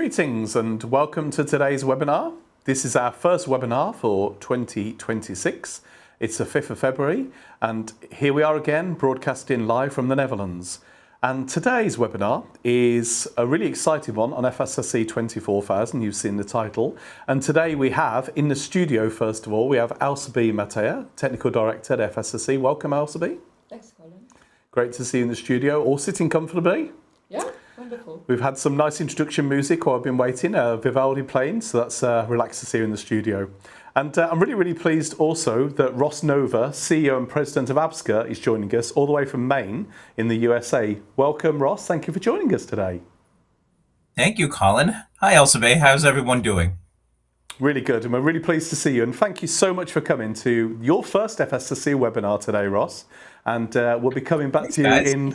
Greetings and welcome to today's webinar. This is our first webinar for 2026. It's the 5th of February and here we are again broadcasting live from the Netherlands. And today's webinar is a really exciting one on FSSC 24000, you've seen the title. And today we have in the studio, first of all, we have Elsabe Mattea, Technical Director at FSSC. Welcome, Elsabe. Thanks, Colin. Great to see you in the studio, all sitting comfortably. Yeah, wonderful. We've had some nice introduction music while I've been waiting, Vivaldi playing, so that's relaxed to see you in the studio. And I'm really pleased also that Ross Nova, CEO and President of ABSCA, is joining us all the way from Maine in the USA. Welcome, Ross. Thank you for joining us today. Thank you, Colin. Hi, Elsabe. How's everyone doing? Really good, and we're really pleased to see you. And thank you so much for coming to your first FSSC webinar today, Ross. And we'll be coming back to you in.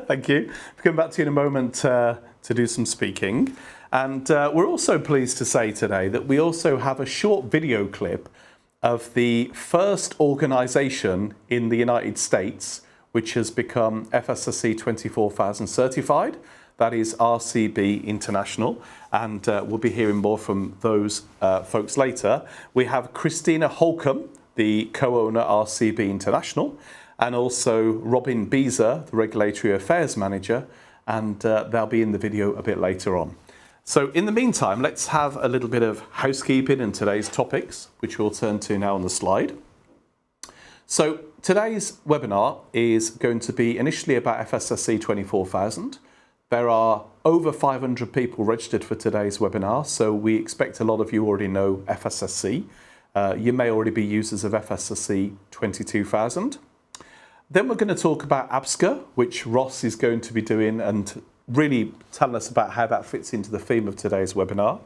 Thank you. We'll be coming back to you in a moment to do some speaking. And we're also pleased to say today that we also have a short video clip of the first organisation in the United States which has become FSSC 24000 certified. That is RCB International, and we'll be hearing more from those folks later. We have Christina Holcomb, the co-owner RCB International, and also Robin Beezer, the Regulatory Affairs Manager, and they'll be in the video a bit later on. So in the meantime, let's have a little bit of housekeeping in today's topics, which we'll turn to now on the slide. So today's webinar is going to be initially about FSSC 24000. There are over 500 people registered for today's webinar, so we expect a lot of you already know FSSC. You may already be users of FSSC 22000. Then we're going to talk about ABSCA, which Ross is going to be doing and really telling us about how that fits into the theme of today's webinar.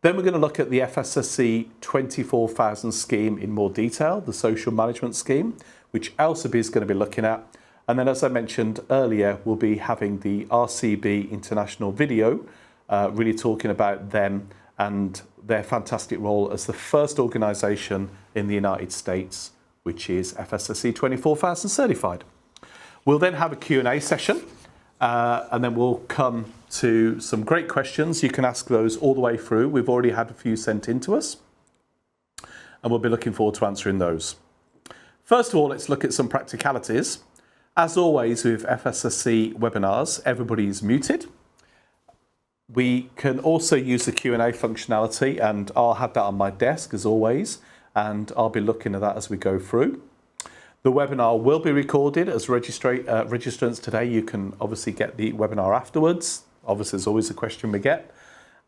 Then we're going to look at the FSSC 24000 scheme in more detail, the social management scheme, which Elsabe is going to be looking at. And then, as I mentioned earlier, we'll be having the RCB International video, really talking about them and their fantastic role as the first organisation in the United States, which is FSSC 24000 certified. We'll then have a Q&A session, and then we'll come to some great questions. You can ask those all the way through. We've already had a few sent in to us, and we'll be looking forward to answering those. First of all, let's look at some practicalities. As always with FSSC webinars, everybody is muted. We can also use the Q&A functionality, and I'll have that on my desk as always, and I'll be looking at that as we go through. The webinar will be recorded. As registrants today, you can obviously get the webinar afterwards. Obviously, there's always a question we get.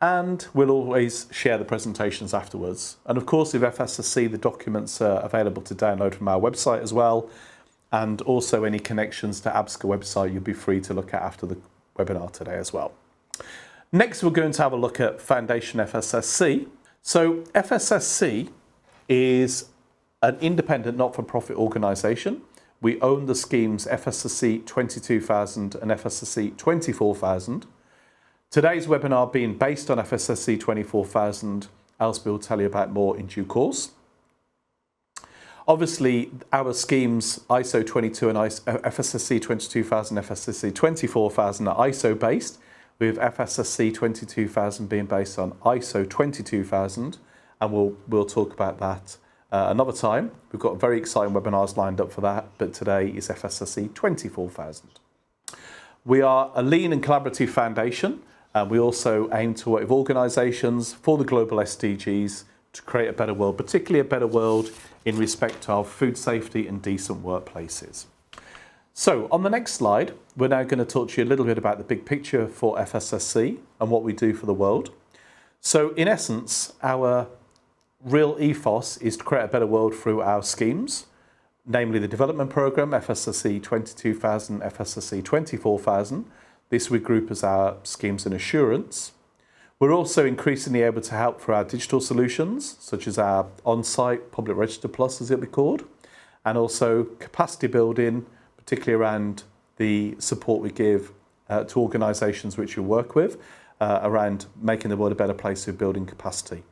And we'll always share the presentations afterwards. And of course, with FSSC, the documents are available to download from our website as well. And also any connections to ABSCA website, you'll be free to look at after the webinar today as well. Next, we're going to have a look at Foundation FSSC. So FSSC is an independent not-for-profit organisation. We own the schemes FSSC 22000 and FSSC 24000. Today's webinar being based on FSSC 24000, Elsabe will tell you about more in due course. Obviously, our schemes ISO 22 and FSSC 22000, FSSC 24000 are ISO based, with FSSC 22000 being based on ISO 22000, and we'll talk about that another time. We've got very exciting webinars lined up for that, but today is FSSC 24000. We are a lean and collaborative foundation, and we also aim to work with organisations for the global SDGs to create a better world, particularly a better world in respect of food safety and decent workplaces. So on the next slide, we're now going to talk to you a little bit about the big picture for FSSC and what we do for the world. So in essence, our real ethos is to create a better world through our schemes, namely the development programme, FSSC 22000, FSSC 24000. This we group as our schemes and assurance. We're also increasingly able to help through our digital solutions, such as our on-site Public Register Plus, as it'll be called, and also capacity building, particularly around the support we give to organisations which we work with, around making the world a better place through building capacity.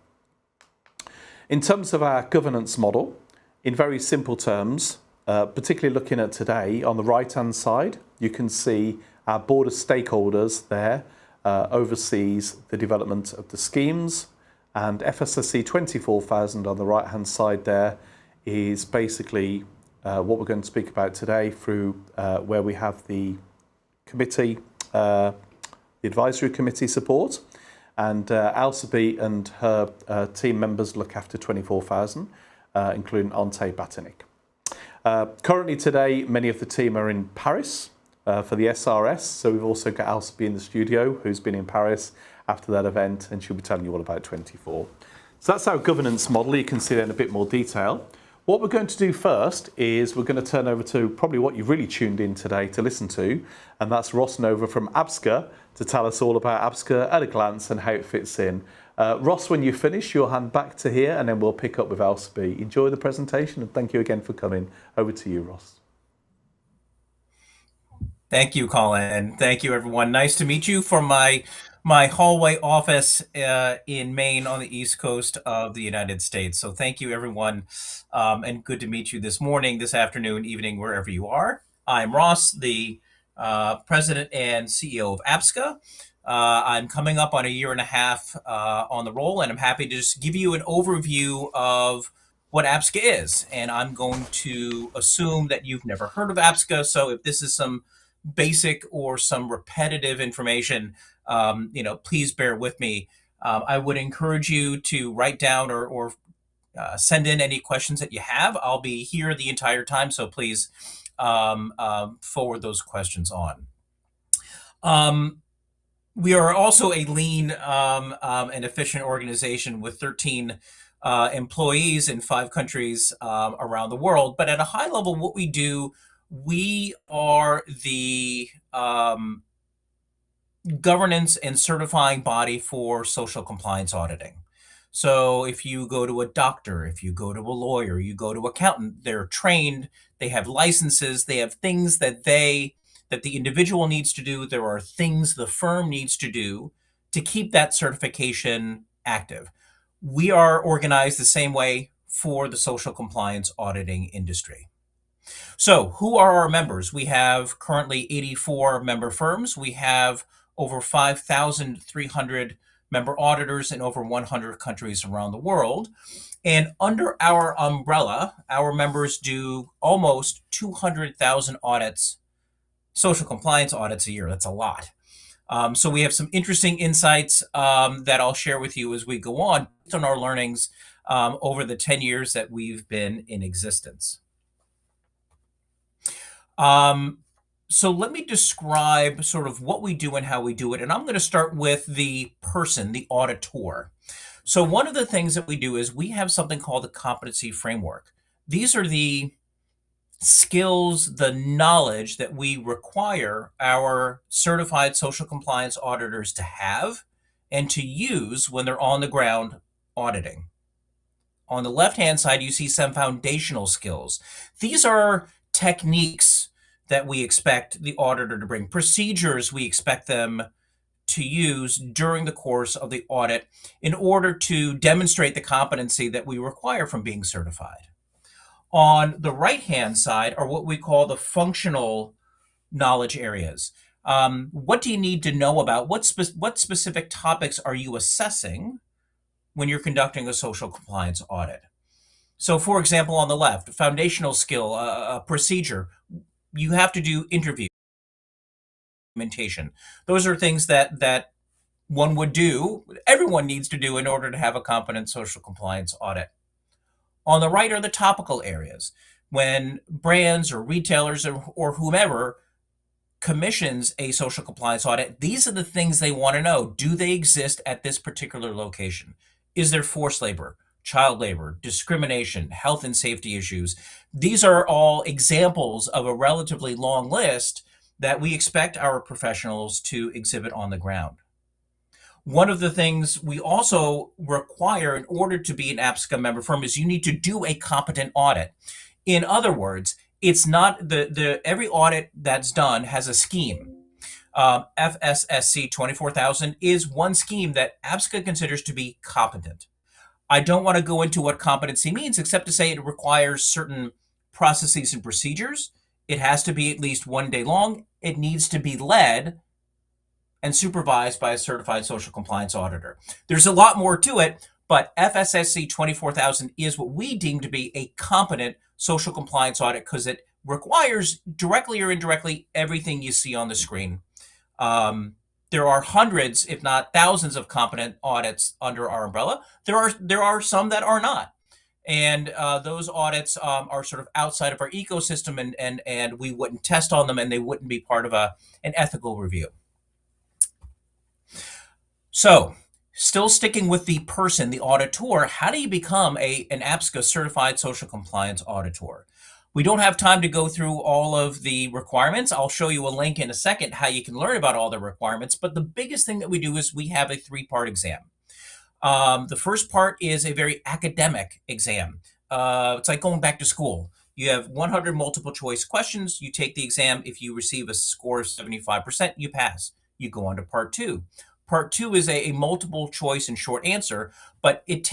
In terms of our governance model, in very simple terms, particularly looking at today, on the right-hand side, you can see our board of stakeholders there, oversees the development of the schemes, and FSSC 24,000 on the right hand side there is basically what we're going to speak about today through where we have the committee, the advisory committee support, and Alsabi and her team members look after 24,000, including Ante Batanik. Currently today, many of the team are in Paris for the SRS, so we've also got Alsabi in the studio, who's been in Paris after that event, and she'll be telling you all about 24. So that's our governance model. You can see that in a bit more detail. What we're going to do first is we're going to turn over to probably what you've really tuned in today to listen to, and that's Ross Nova from ABSCA to tell us all about ABSCA at a glance and how it fits in. Ross, when you finish, you'll hand back to here, and then we'll pick up with Alsabi. Enjoy the presentation, and thank you again for coming. Over to you, Ross. Thank you, Colin. Thank you, everyone. Nice to meet you from my hallway office in Maine on the East Coast of the United States. So thank you, everyone, and good to meet you this morning, this afternoon, evening, wherever you are. I'm Ross, the President and CEO of ABSCA. I'm coming up on a year and a half on the role, and I'm happy to just give you an overview of what ABSCA is. And I'm going to assume that you've never heard of ABSCA, so if this is some basic or some repetitive information, please bear with me. I would encourage you to write down or send in any questions that you have. I'll be here the entire time, so please forward those questions on. We are also a lean and efficient organization with 13 employees in 5 countries around the world. But at a high level, what we do, we are the governance and certifying body for social compliance auditing. So if you go to a doctor, if you go to a lawyer, you go to an accountant, they're trained, they have licenses, they have things that the individual needs to do. There are things the firm needs to do to keep that certification active. We are organized the same way for the social compliance auditing industry. So who are our members? We have currently 84 member firms. We have over 5,300 member auditors in over 100 countries around the world. And under our umbrella, our members do almost 200,000 audits, social compliance audits a year. That's a lot. So we have some interesting insights that I'll share with you as we go on based on our learnings over the 10 years that we've been in existence. So let me describe sort of what we do and how we do it. And I'm going to start with the person, the auditor. So one of the things that we do is we have something called the competency framework. These are the skills, the knowledge that we require our certified social compliance auditors to have and to use when they're on the ground auditing. On the left-hand side, you see some foundational skills. These are techniques that we expect the auditor to bring, procedures we expect them to use during the course of the audit in order to demonstrate the competency that we require from being certified. On the right-hand side are what we call the functional knowledge areas. What do you need to know about? What specific topics are you assessing when you're conducting a social compliance audit? So, for example, on the left, foundational skill, a procedure, you have to do interview documentation. Those are things that one would do, everyone needs to do in order to have a competent social compliance audit. On the right are the topical areas. When brands or retailers or whomever commissions a social compliance audit, these are the things they want to know. Do they exist at this particular location? Is there forced labor, child labor, discrimination, health and safety issues? These are all examples of a relatively long list that we expect our professionals to exhibit on the ground. One of the things we also require in order to be an ABSCA member firm is you need to do a competent audit. In other words, it's not every audit that's done has a scheme. FSSC 24,000 is one scheme that ABSCA considers to be competent. I don't want to go into what competency means, except to say it requires certain processes and procedures. It has to be at least 1 day long. It needs to be led and supervised by a certified social compliance auditor. There's a lot more to it, but FSSC 24000 is what we deem to be a competent social compliance audit because it requires, directly or indirectly, everything you see on the screen. There are hundreds, if not thousands, of competent audits under our umbrella. There are some that are not. And those audits are sort of outside of our ecosystem, and we wouldn't test on them, and they wouldn't be part of an ethical review. So, still sticking with the person, the auditor, how do you become an APSCA certified social compliance auditor? We don't have time to go through all of the requirements. I'll show you a link in a second how you can learn about all the requirements, but the biggest thing that we do is we have a 3-part exam. The first part is a very academic exam. It's like going back to school. You have 100 multiple choice questions. You take the exam. If you receive a score of 75%, you pass. You go on to part 2. Part 2 is a multiple choice and short answer, but it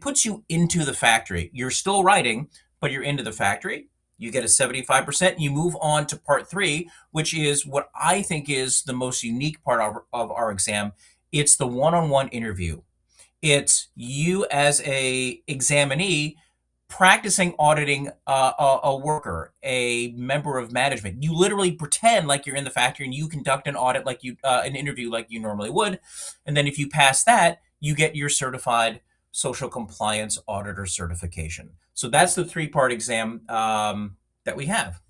puts you into the factory. You're still writing, but you're into the factory. You get a 75%. You move on to part 3, which is what I think is the most unique part of our exam. It's the one-on-one interview. It's you as a examinee practicing auditing a worker, a member of management. You literally pretend like you're in the factory and you conduct an audit like an interview like you normally would. And then if you pass that, you get your certified social compliance auditor certification. So that's the 3-part exam that we have.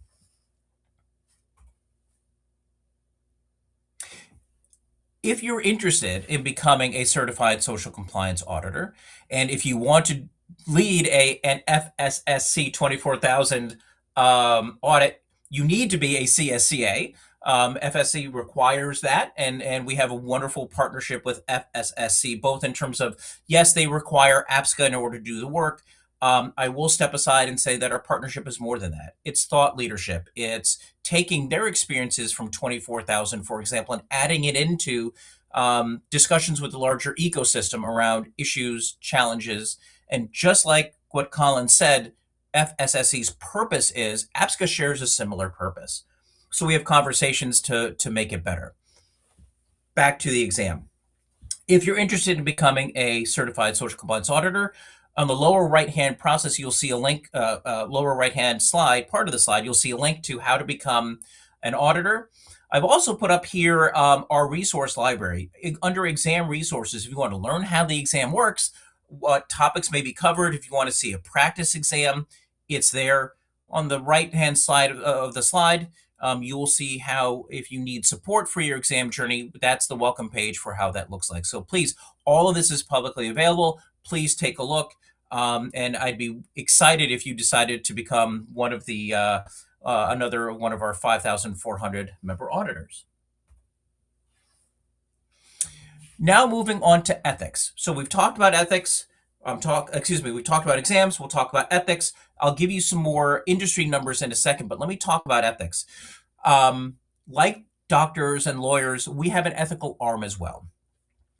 If you're interested in becoming a certified social compliance auditor, and if you want to lead an FSSC 24000 audit, you need to be a CSCA. FSC requires that, and we have a wonderful partnership with FSSC, both in terms of, yes, they require APSCA in order to do the work. I will step aside and say that our partnership is more than that. It's thought leadership. It's taking their experiences from 24000, for example, and adding it into discussions with the larger ecosystem around issues, challenges, and just like what Colin said, FSSC's purpose is, APSCA shares a similar purpose. So we have conversations to make it better. Back to the exam. If you're interested in becoming a certified social compliance auditor, on the lower right-hand process, you'll see a link, lower right-hand slide, part of the slide, you'll see a link to how to become an auditor. I've also put up here our resource library. Under exam resources, if you want to learn how the exam works, what topics may be covered, if you want to see a practice exam, it's there. On the right-hand side of the slide, you will see how, if you need support for your exam journey, that's the welcome page for how that looks like. So please, all of this is publicly available. Please take a look. And I'd be excited if you decided to become one of the another one of our 5,400 member auditors. Now moving on to ethics. So we've talked about ethics. We've talked about exams. We'll talk about ethics. I'll give you some more industry numbers in a second, but let me talk about ethics. Like doctors and lawyers, we have an ethical arm as well.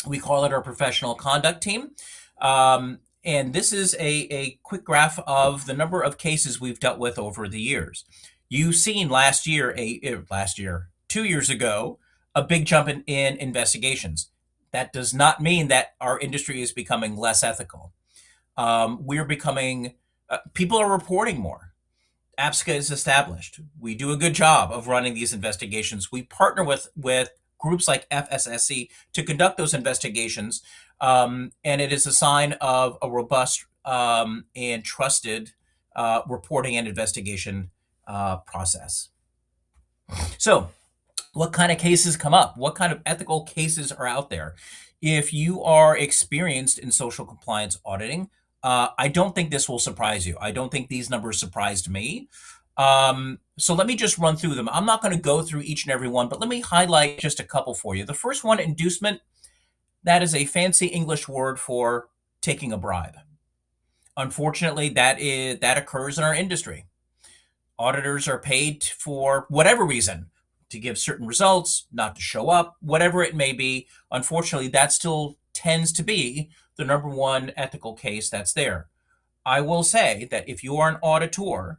We call it our professional conduct team. And this is a quick graph of the number of cases we've dealt with over the years. You've seen last year, 2 years ago, a big jump in investigations. That does not mean that our industry is becoming less ethical. We're becoming, people are reporting more. APSCA is established. We do a good job of running these investigations. We partner with groups like FSSC to conduct those investigations. And it is a sign of a robust and trusted reporting and investigation process. So, what kind of cases come up? What kind of ethical cases are out there? If you are experienced in social compliance auditing, I don't think this will surprise you. I don't think these numbers surprised me. So let me just run through them. I'm not going to go through each and every one, but let me highlight just a couple for you. The first one, inducement, that is a fancy English word for taking a bribe. Unfortunately, that occurs in our industry. Auditors are paid for whatever reason, to give certain results, not to show up, whatever it may be. Unfortunately, that still tends to be the number one ethical case that's there. I will say that if you are an auditor,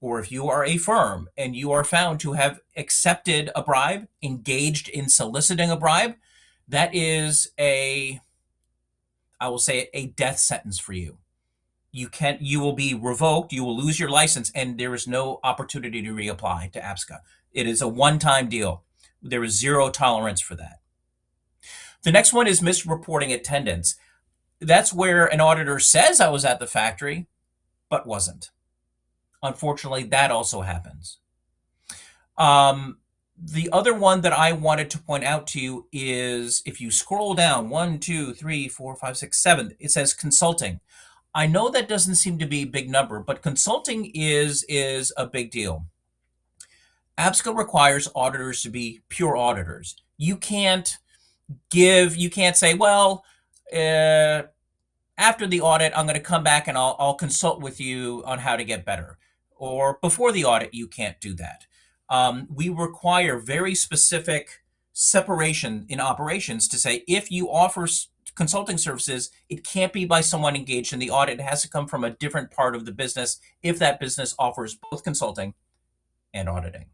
or if you are a firm and you are found to have accepted a bribe, engaged in soliciting a bribe, that is I will say, a death sentence for you. You will be revoked, you will lose your license, and there is no opportunity to reapply to APSCA. It is a one-time deal. There is zero tolerance for that. The next one is misreporting attendance. That's where an auditor says I was at the factory, but wasn't. Unfortunately, that also happens. The other one that I wanted to point out to you is if you scroll down 1, 2, 3, 4, 5, 6, 7, it says consulting. I know that doesn't seem to be a big number, but consulting is a big deal. APSCA requires auditors to be pure auditors. You can't say, well, after the audit, I'm going to come back and I'll consult with you on how to get better. Or before the audit, you can't do that. We require very specific separation in operations to say if you offer consulting services, it can't be by someone engaged in the audit. It has to come from a different part of the business if that business offers both consulting and auditing.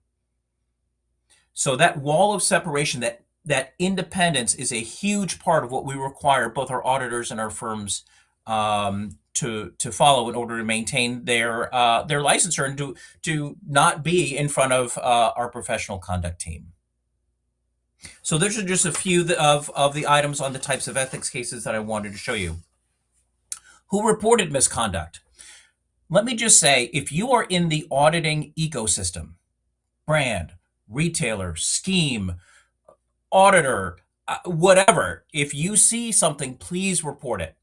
So that wall of separation, that independence is a huge part of what we require both our auditors and our firms to follow in order to maintain their licensure and to not be in front of our professional conduct team. So those are just a few of the items on the types of ethics cases that I wanted to show you. Who reported misconduct? Let me just say, if you are in the auditing ecosystem, brand, retailer, scheme, auditor, whatever, if you see something, please report it.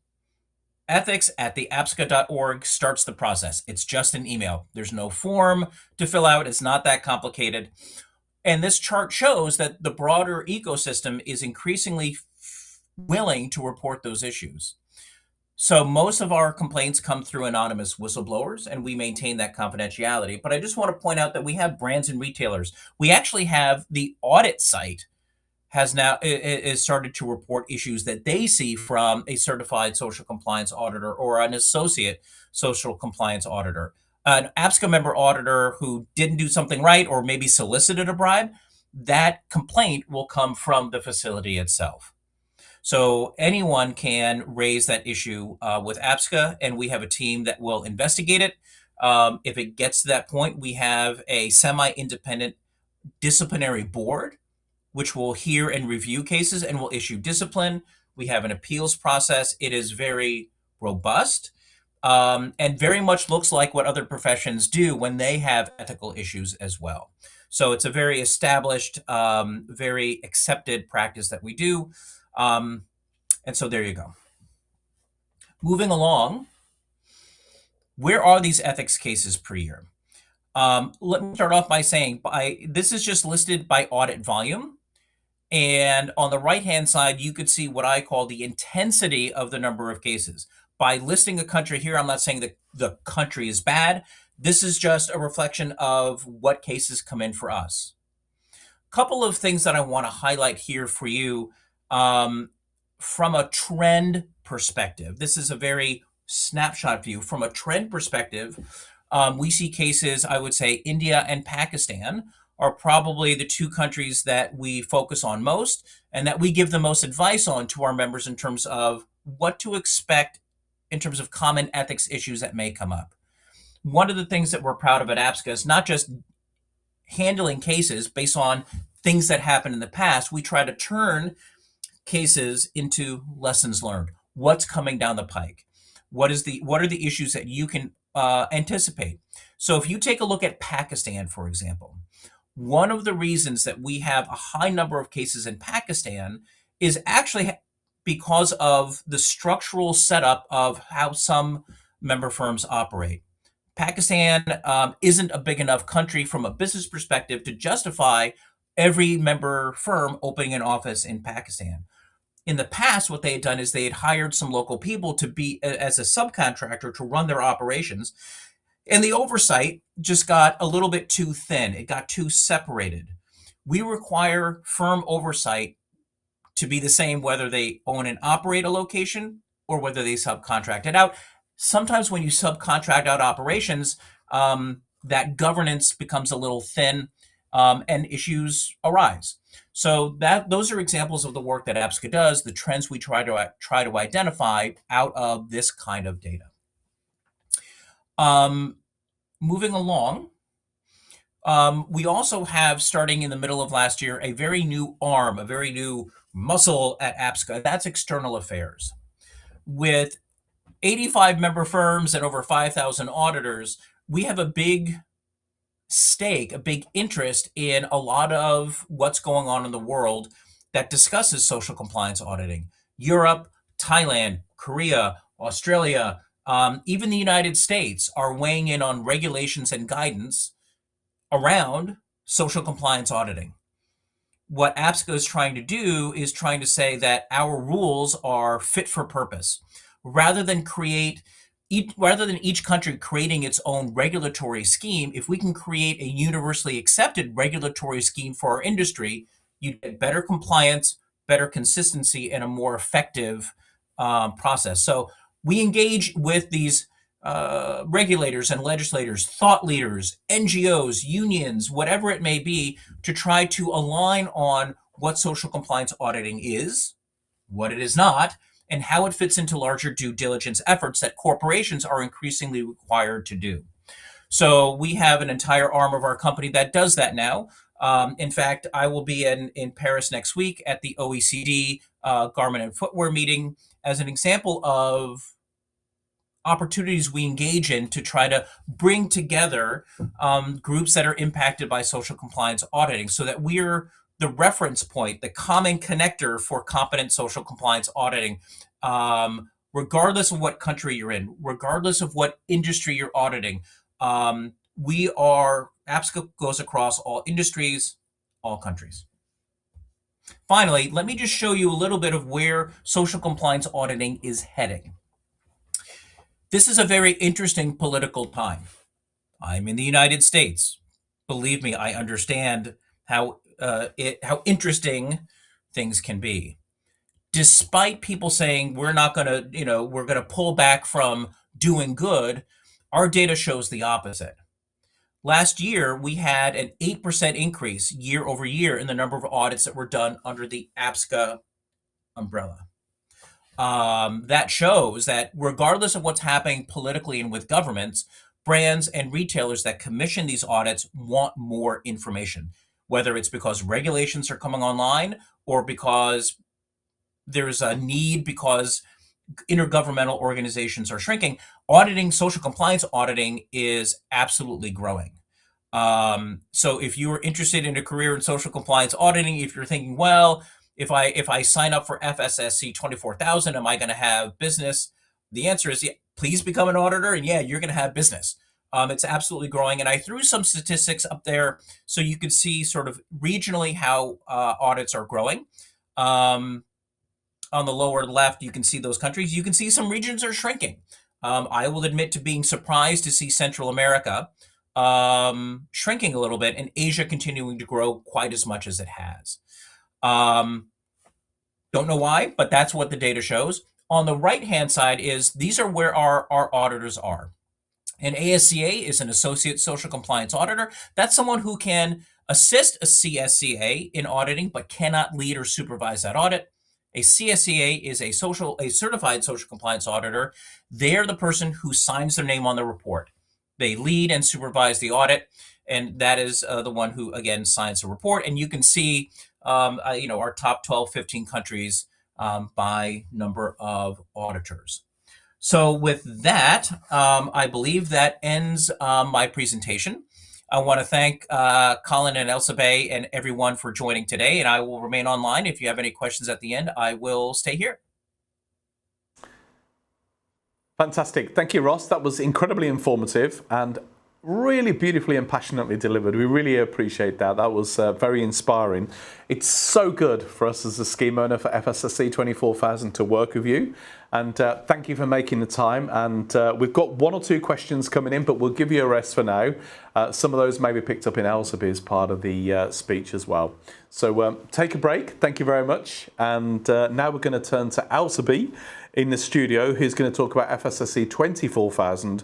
ethics@theapsca.org starts the process. It's just an email. There's no form to fill out. It's not that complicated. And this chart shows that the broader ecosystem is increasingly willing to report those issues. So most of our complaints come through anonymous whistleblowers, and we maintain that confidentiality. But I just want to point out that we have brands and retailers. We actually have the audit site has now is started to report issues that they see from a certified social compliance auditor or an associate social compliance auditor. An APSCA member auditor who didn't do something right or maybe solicited a bribe, that complaint will come from the facility itself. So anyone can raise that issue with APSCA, and we have a team that will investigate it. If it gets to that point, we have a semi-independent disciplinary board which will hear and review cases and will issue discipline. We have an appeals process. It is very robust and very much looks like what other professions do when they have ethical issues as well. So it's a very established, very accepted practice that we do. And so there you go. Moving along, where are these ethics cases per year? Let me start off by saying this is just listed by audit volume. And on the right-hand side, you could see what I call the intensity of the number of cases. By listing a country here, I'm not saying that the country is bad. This is just a reflection of what cases come in for us. A couple of things that I want to highlight here for you from a trend perspective. This is a very snapshot view. From a trend perspective, we see cases, I would say India and Pakistan are probably the two countries that we focus on most and that we give the most advice on to our members in terms of what to expect in terms of common ethics issues that may come up. One of the things that we're proud of at APSCA is not just handling cases based on things that happened in the past. We try to turn cases into lessons learned. What's coming down the pike? What are the issues that you can anticipate? So if you take a look at Pakistan, for example, one of the reasons that we have a high number of cases in Pakistan is actually because of the structural setup of how some member firms operate. Pakistan isn't a big enough country from a business perspective to justify every member firm opening an office in Pakistan. In the past, what they had done is they had hired some local people to be as a subcontractor to run their operations. And the oversight just got a little bit too thin. It got too separated. We require firm oversight to be the same whether they own and operate a location or whether they subcontract it out. Sometimes when you subcontract out operations, that governance becomes a little thin, and issues arise. So those are examples of the work that APSCA does, the trends we try to identify out of this kind of data. Moving along, we also have, starting in the middle of last year, a very new arm, a very new muscle at APSCA. That's external affairs. With 85 member firms and over 5,000 auditors, we have a big stake, a big interest in a lot of what's going on in the world that discusses social compliance auditing. Europe, Thailand, Korea, Australia, even the United States are weighing in on regulations and guidance around social compliance auditing. What APSCA is trying to do is trying to say that our rules are fit for purpose. Rather than each country creating its own regulatory scheme, if we can create a universally accepted regulatory scheme for our industry, you get better compliance, better consistency, and a more effective process. So we engage with these regulators and legislators, thought leaders, NGOs, unions, whatever it may be, to try to align on what social compliance auditing is, what it is not, and how it fits into larger due diligence efforts that corporations are increasingly required to do. So we have an entire arm of our company that does that now. In fact, I will be in Paris next week at the OECD Garment and Footwear meeting as an example of opportunities we engage in to try to bring together groups that are impacted by social compliance auditing, so that we're the reference point, the common connector for competent social compliance auditing, regardless of what country you're in, regardless of what industry you're auditing. APSCA goes across all industries, all countries. Finally, let me just show you a little bit of where social compliance auditing is heading. This is a very interesting political time. I'm in the United States. Believe me, I understand how interesting things can be. Despite people saying we're going to pull back from doing good, our data shows the opposite. Last year, we had an 8% increase year over year in the number of audits that were done under the APSCA umbrella. That shows that regardless of what's happening politically and with governments, brands and retailers that commission these audits want more information, whether it's because regulations are coming online or because there's a need because intergovernmental organizations are shrinking. Auditing, social compliance auditing, is absolutely growing. So if you are interested in a career in social compliance auditing, if you're thinking, well, if I sign up for FSSC 24,000, am I going to have business? The answer is, yeah, please become an auditor, and yeah, you're going to have business. It's absolutely growing, and I threw some statistics up there so you could see sort of regionally how audits are growing. On the lower left, you can see those countries. You can see some regions are shrinking. I will admit to being surprised to see Central America shrinking a little bit, and Asia continuing to grow quite as much as it has. Don't know why, but that's what the data shows. On the right-hand side these are where our auditors are. An ASCA is an Associate Social Compliance Auditor. That's someone who can assist a CSCA in auditing, but cannot lead or supervise that audit. A CSCA is a certified social compliance auditor. They're the person who signs their name on the report. They lead and supervise the audit, and that is the one who, again, signs the report. And you can see, our top 12, 15 countries by number of auditors. So with that, I believe that ends my presentation. I want to thank Colin and Elsa Bay and everyone for joining today, and I will remain online. If you have any questions at the end, I will stay here. Fantastic. Thank you, Ross. That was incredibly informative and really beautifully and passionately delivered. We really appreciate that. That was very inspiring. It's so good for us as a scheme owner for FSSC 24,000 to work with you. And thank you for making the time. And we've got one or two questions coming in, but we'll give you a rest for now. Some of those may be picked up in Elsaby's part of the speech as well. So take a break. Thank you very much. And now we're going to turn to Elsaby in the studio, who's going to talk about FSSC 24,000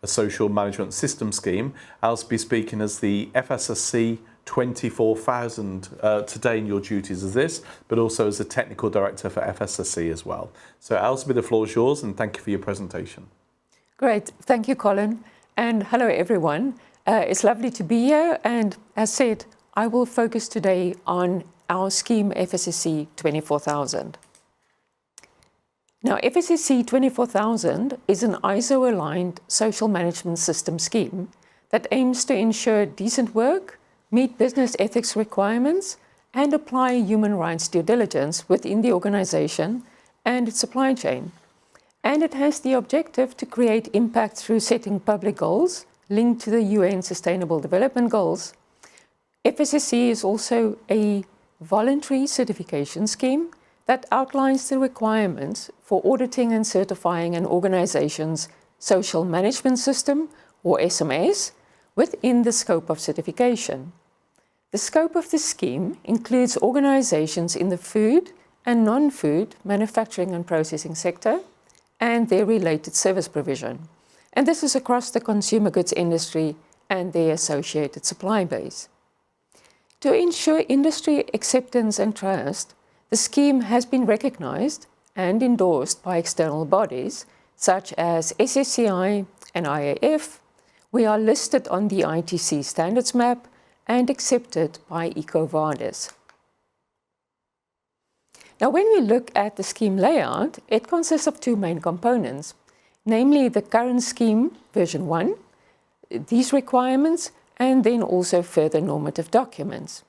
a social management system scheme. Al's be speaking as the FSSC 24,000 today in your duties as this, but also as the Technical Director for FSSC as well. So Alsby, the floor is yours, and thank you for your presentation. Great. Thank you, Colin. And hello, everyone. It's lovely to be here. And as said, I will focus today on our scheme FSSC 24,000. Now, FSSC 24,000 is an ISO-aligned social management system scheme that aims to ensure decent work, meet business ethics requirements, and apply human rights due diligence within the organization and its supply chain. And it has the objective to create impact through setting public goals linked to the UN Sustainable Development Goals. FSSC is also a voluntary certification scheme that outlines the requirements for auditing and certifying an organization's social management system, or SMS, within the scope of certification. The scope of the scheme includes organizations in the food and non-food manufacturing and processing sector and their related service provision. And this is across the consumer goods industry and their associated supply base. To ensure industry acceptance and trust, the scheme has been recognized and endorsed by external bodies such as SSCI and IAF. We are listed on the ITC standards map and accepted by EcoVadis. Now, when we look at the scheme layout, it consists of two main components, namely the current scheme version 1, these requirements, and then also further normative documents.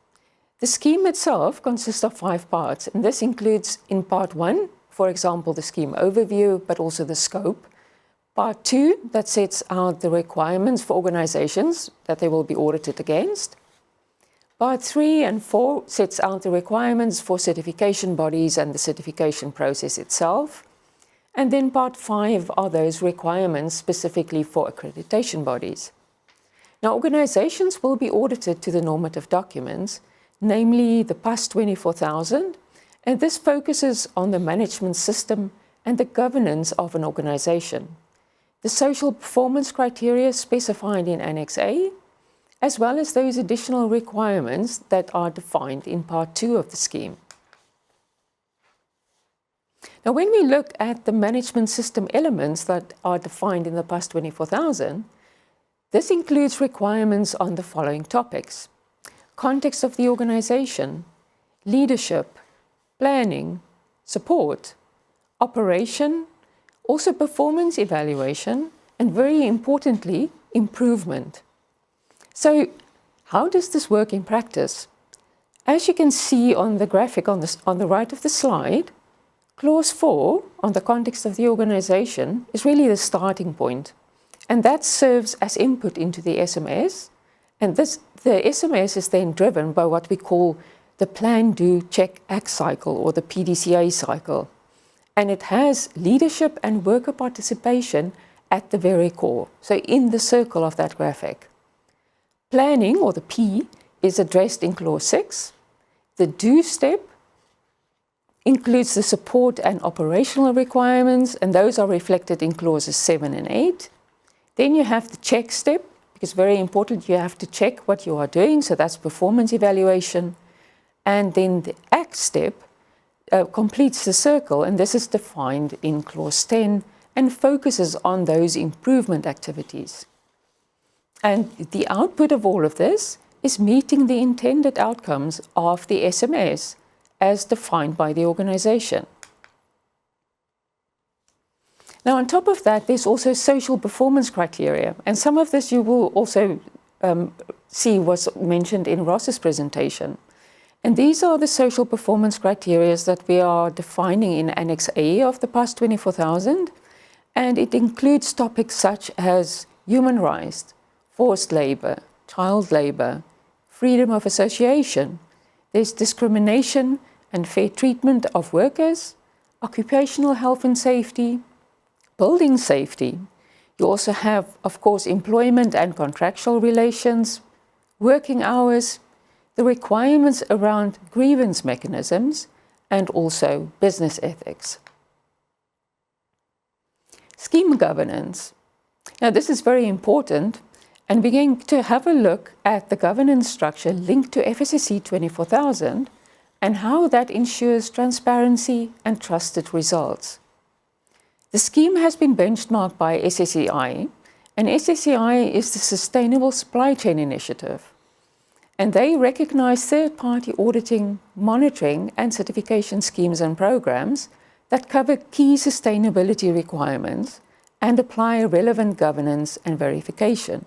The scheme itself consists of 5 parts, and this includes in part 1, for example, the scheme overview, but also the scope. Part 2, that sets out the requirements for organizations that they will be audited against. Part 3 and 4 sets out the requirements for certification bodies and the certification process itself. And then part 5 are those requirements specifically for accreditation bodies. Now, organizations will be audited to the normative documents, namely the PAS 24,000, and this focuses on the management system and the governance of an organization. The social performance criteria specified in Annex A, as well as those additional requirements that are defined in Part 2 of the scheme. Now, when we look at the management system elements that are defined in the PAS 24,000, this includes requirements on the following topics: context of the organization, leadership, planning, support, operation, also performance evaluation, and very importantly, improvement. So, how does this work in practice? As you can see on the graphic on the right of the slide, Clause 4 on the context of the organization is really the starting point, and that serves as input into the SMS, and the SMS is then driven by what we call the Plan, Do, Check, Act cycle, or the PDCA cycle, and it has leadership and worker participation at the very core, so in the circle of that graphic. Planning, or the P, is addressed in Clause 6. The Do step includes the support and operational requirements, and those are reflected in Clauses 7 and 8. Then you have the Check step, because very important, you have to check what you are doing, so that's performance evaluation. And then the Act step completes the circle, and this is defined in Clause 10 and focuses on those improvement activities. And the output of all of this is meeting the intended outcomes of the SMS as defined by the organization. Now, on top of that, there's also social performance criteria, and some of this you will also see was mentioned in Ross's presentation. And these are the social performance criteria that we are defining in Annex A of the PAS 24,000, and it includes topics such as human rights, forced labor, child labor, freedom of association. There's discrimination and fair treatment of workers, occupational health and safety, building safety. You also have, of course, employment and contractual relations, working hours, the requirements around grievance mechanisms, and also business ethics. Scheme governance. Now, this is very important, and we're going to have a look at the governance structure linked to FSSC 24000 and how that ensures transparency and trusted results. The scheme has been benchmarked by SSCI, and SSCI is the Sustainable Supply Chain Initiative. And they recognize third-party auditing, monitoring, and certification schemes and programs that cover key sustainability requirements and apply relevant governance and verification.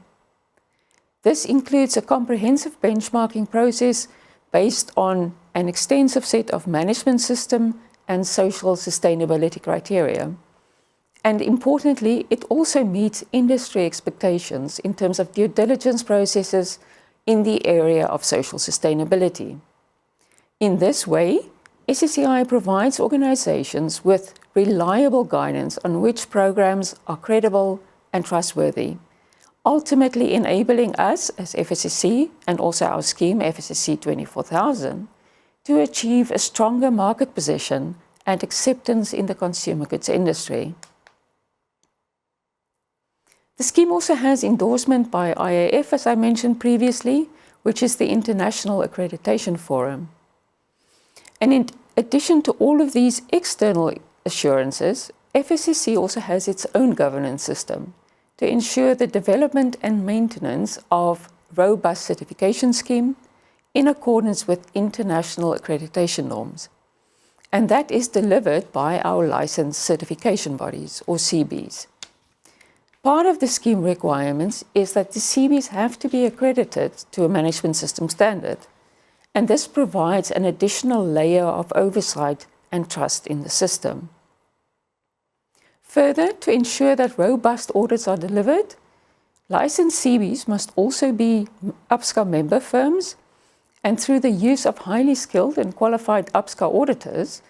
This includes a comprehensive benchmarking process based on an extensive set of management system and social sustainability criteria. And importantly, it also meets industry expectations in terms of due diligence processes in the area of social sustainability. In this way, SSCI provides organizations with reliable guidance on which programs are credible and trustworthy, ultimately enabling us as FSSC and also our scheme FSSC 24000 to achieve a stronger market position and acceptance in the consumer goods industry. The scheme also has endorsement by IAF, as I mentioned previously, which is the International Accreditation Forum. And in addition to all of these external assurances, FSSC also has its own governance system to ensure the development and maintenance of robust certification scheme in accordance with international accreditation norms. And that is delivered by our licensed certification bodies, or CBs. Part of the scheme requirements is that the CBs have to be accredited to a management system standard, and this provides an additional layer of oversight and trust in the system. Further, to ensure that robust audits are delivered, licensed CBs must also be UPSCA member firms, and through the use of highly skilled and qualified UPSCA auditors,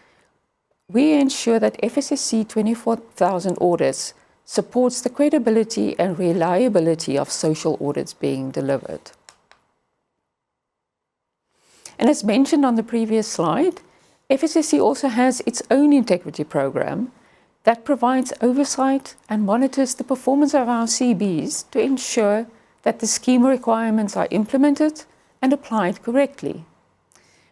we ensure that FSSC 24000 audits supports the credibility and reliability of social audits being delivered. And as mentioned on the previous slide, FSSC also has its own integrity program that provides oversight and monitors the performance of our CBs to ensure that the scheme requirements are implemented and applied correctly.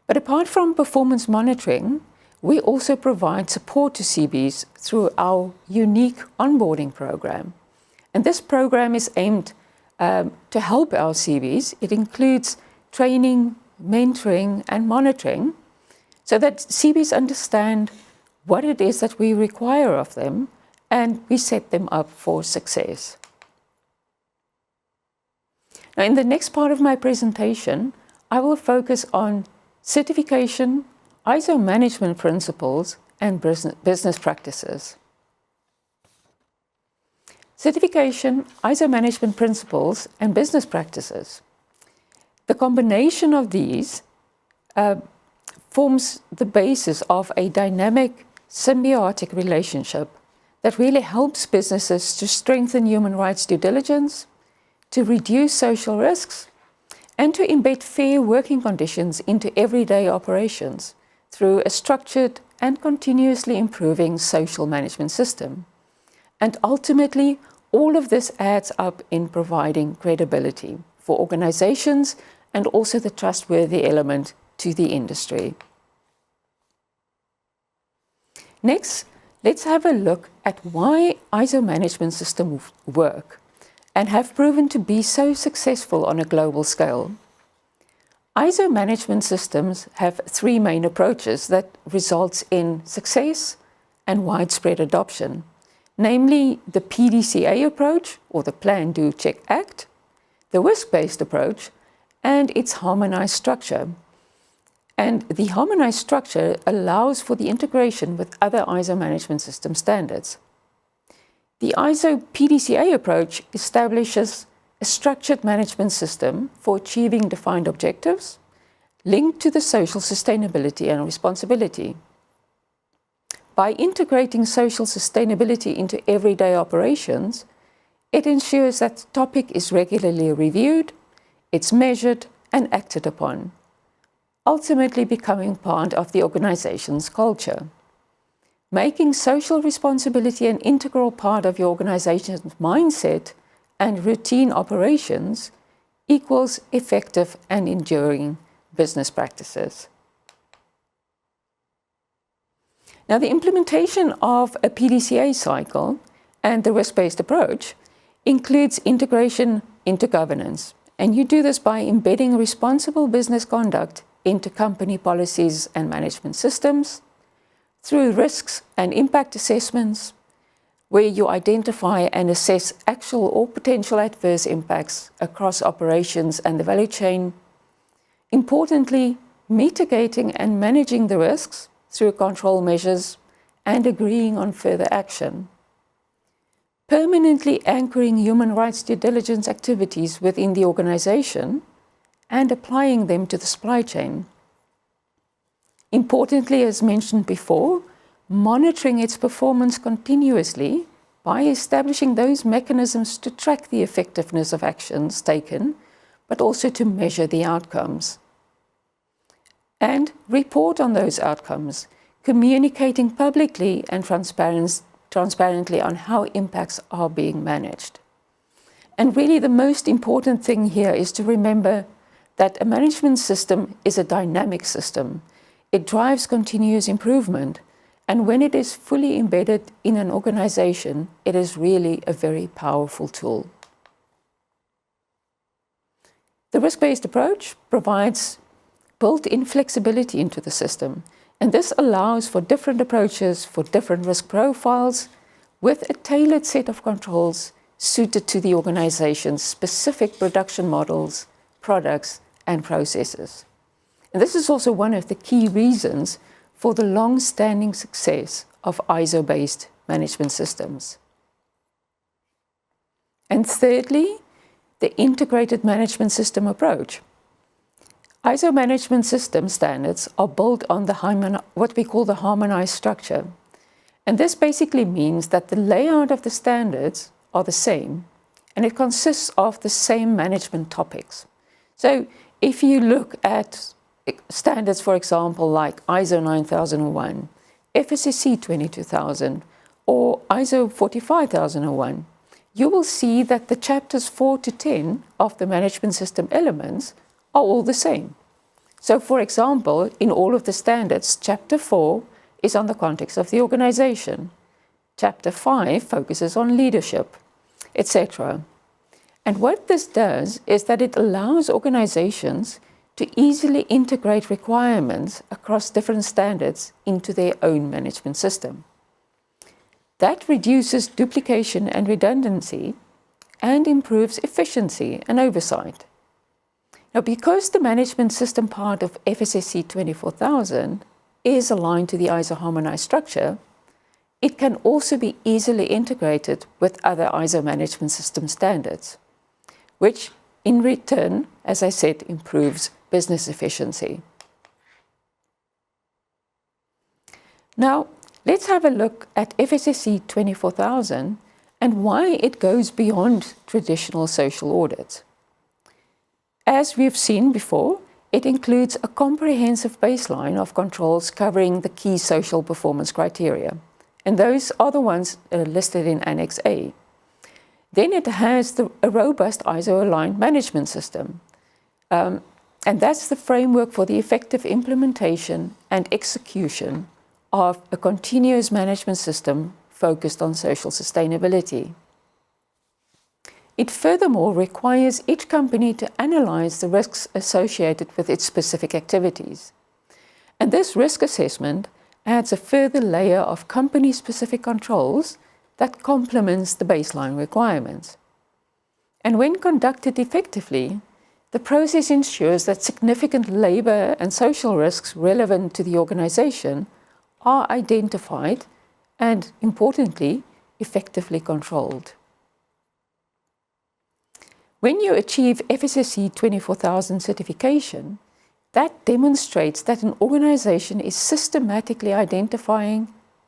But apart from performance monitoring, we also provide support to CBs through our unique onboarding program. And this program is aimed to help our CBs. It includes training, mentoring, and monitoring so that CBs understand what it is that we require of them, and we set them up for success. Now, in the next part of my presentation, I will focus on certification, ISO management principles, and business practices. Certification, ISO management principles, and business practices. The combination of these forms the basis of a dynamic, symbiotic relationship that really helps businesses to strengthen human rights due diligence, to reduce social risks, and to embed fair working conditions into everyday operations through a structured and continuously improving social management system. And ultimately, all of this adds up in providing credibility for organizations and also the trustworthy element to the industry. Next, let's have a look at why ISO management systems work and have proven to be so successful on a global scale. ISO management systems have three main approaches that results in success and widespread adoption, namely the PDCA approach, or the Plan, Do, Check, Act, the risk-based approach, and its harmonized structure. And the harmonized structure allows for the integration with other ISO management system standards. The ISO PDCA approach establishes a structured management system for achieving defined objectives linked to the social sustainability and responsibility. By integrating social sustainability into everyday operations, it ensures that the topic is regularly reviewed, it's measured and acted upon, ultimately becoming part of the organization's culture. making social responsibility an integral part of your organization's mindset and routine operations equals effective and enduring business practices. Now, the implementation of a PDCA cycle and the risk-based approach includes integration into governance. And you do this by embedding responsible business conduct into company policies and management systems, through risks and impact assessments, where you identify and assess actual or potential adverse impacts across operations and the value chain. Importantly, mitigating and managing the risks through control measures and agreeing on further action. Permanently anchoring human rights due diligence activities within the organization and applying them to the supply chain. Importantly, as mentioned before, monitoring its performance continuously by establishing those mechanisms to track the effectiveness of actions taken, but also to measure the outcomes. And report on those outcomes, communicating publicly and transparently on how impacts are being managed. And really the most important thing here is to remember that a management system is a dynamic system. It drives continuous improvement, and when it is fully embedded in an organization, it is really a very powerful tool. The risk-based approach provides built-in flexibility into the system, and this allows for different approaches for different risk profiles with a tailored set of controls suited to the organization's specific production models, products, and processes. And this is also one of the key reasons for the long-standing success of ISO-based management systems. And thirdly, the integrated management system approach. ISO management system standards are built on what we call the harmonized structure. And this basically means that the layout of the standards are the same, and it consists of the same management topics. So if you look at standards, for example, like ISO 9001, FSSC 22000, or ISO 45001, you will see that the chapters 4 to 10 of the management system elements are all the same. So, for example, in all of the standards, chapter 4 is on the context of the organization. Chapter 5 focuses on leadership, etc. And what this does is that it allows organizations to easily integrate requirements across different standards into their own management system. That reduces duplication and redundancy and improves efficiency and oversight. Now, because the management system part of FSSC 24000 is aligned to the ISO harmonized structure, it can also be easily integrated with other ISO management system standards, which in return, as I said, improves business efficiency. Now, let's have a look at FSSC 24000 and why it goes beyond traditional social audits. As we've seen before, it includes a comprehensive baseline of controls covering the key social performance criteria, and those are the ones listed in Annex A. Then it has a robust ISO-aligned management system, and that's the framework for the effective implementation and execution of a continuous management system focused on social sustainability. It furthermore requires each company to analyze the risks associated with its specific activities. And this risk assessment adds a further layer of company-specific controls that complements the baseline requirements. And when conducted effectively, the process ensures that significant labor and social risks relevant to the organization are identified and, importantly, effectively controlled. When you achieve FSSC 24000 certification, that demonstrates that an organization is systematically identifying,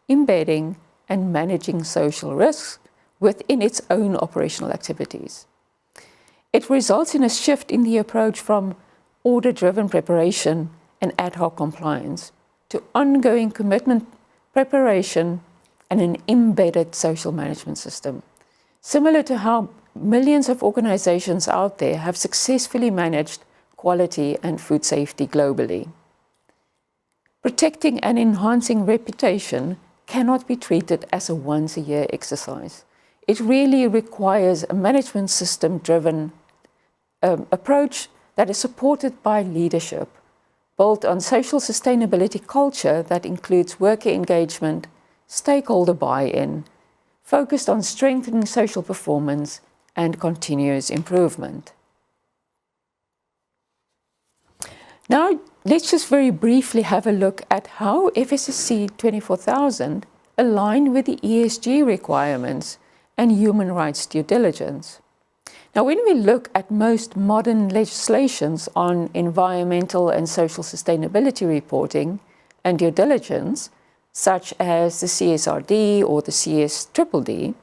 embedding, and managing social risks within its own operational activities. It results in a shift in the approach from order-driven preparation and ad hoc compliance to ongoing commitment, preparation, and an embedded social management system. Similar to how millions of organizations out there have successfully managed quality and food safety globally. Protecting and enhancing reputation cannot be treated as a once-a-year exercise. It really requires a management system-driven approach that is supported by leadership, built on social sustainability culture that includes worker engagement, stakeholder buy-in, focused on strengthening social performance and continuous improvement. Now, let's just very briefly have a look at how FSSC 24000 align with the ESG requirements and human rights due diligence. Now, when we look at most modern legislations on environmental and social sustainability reporting and due diligence, such as the CSRD or the CSDDD,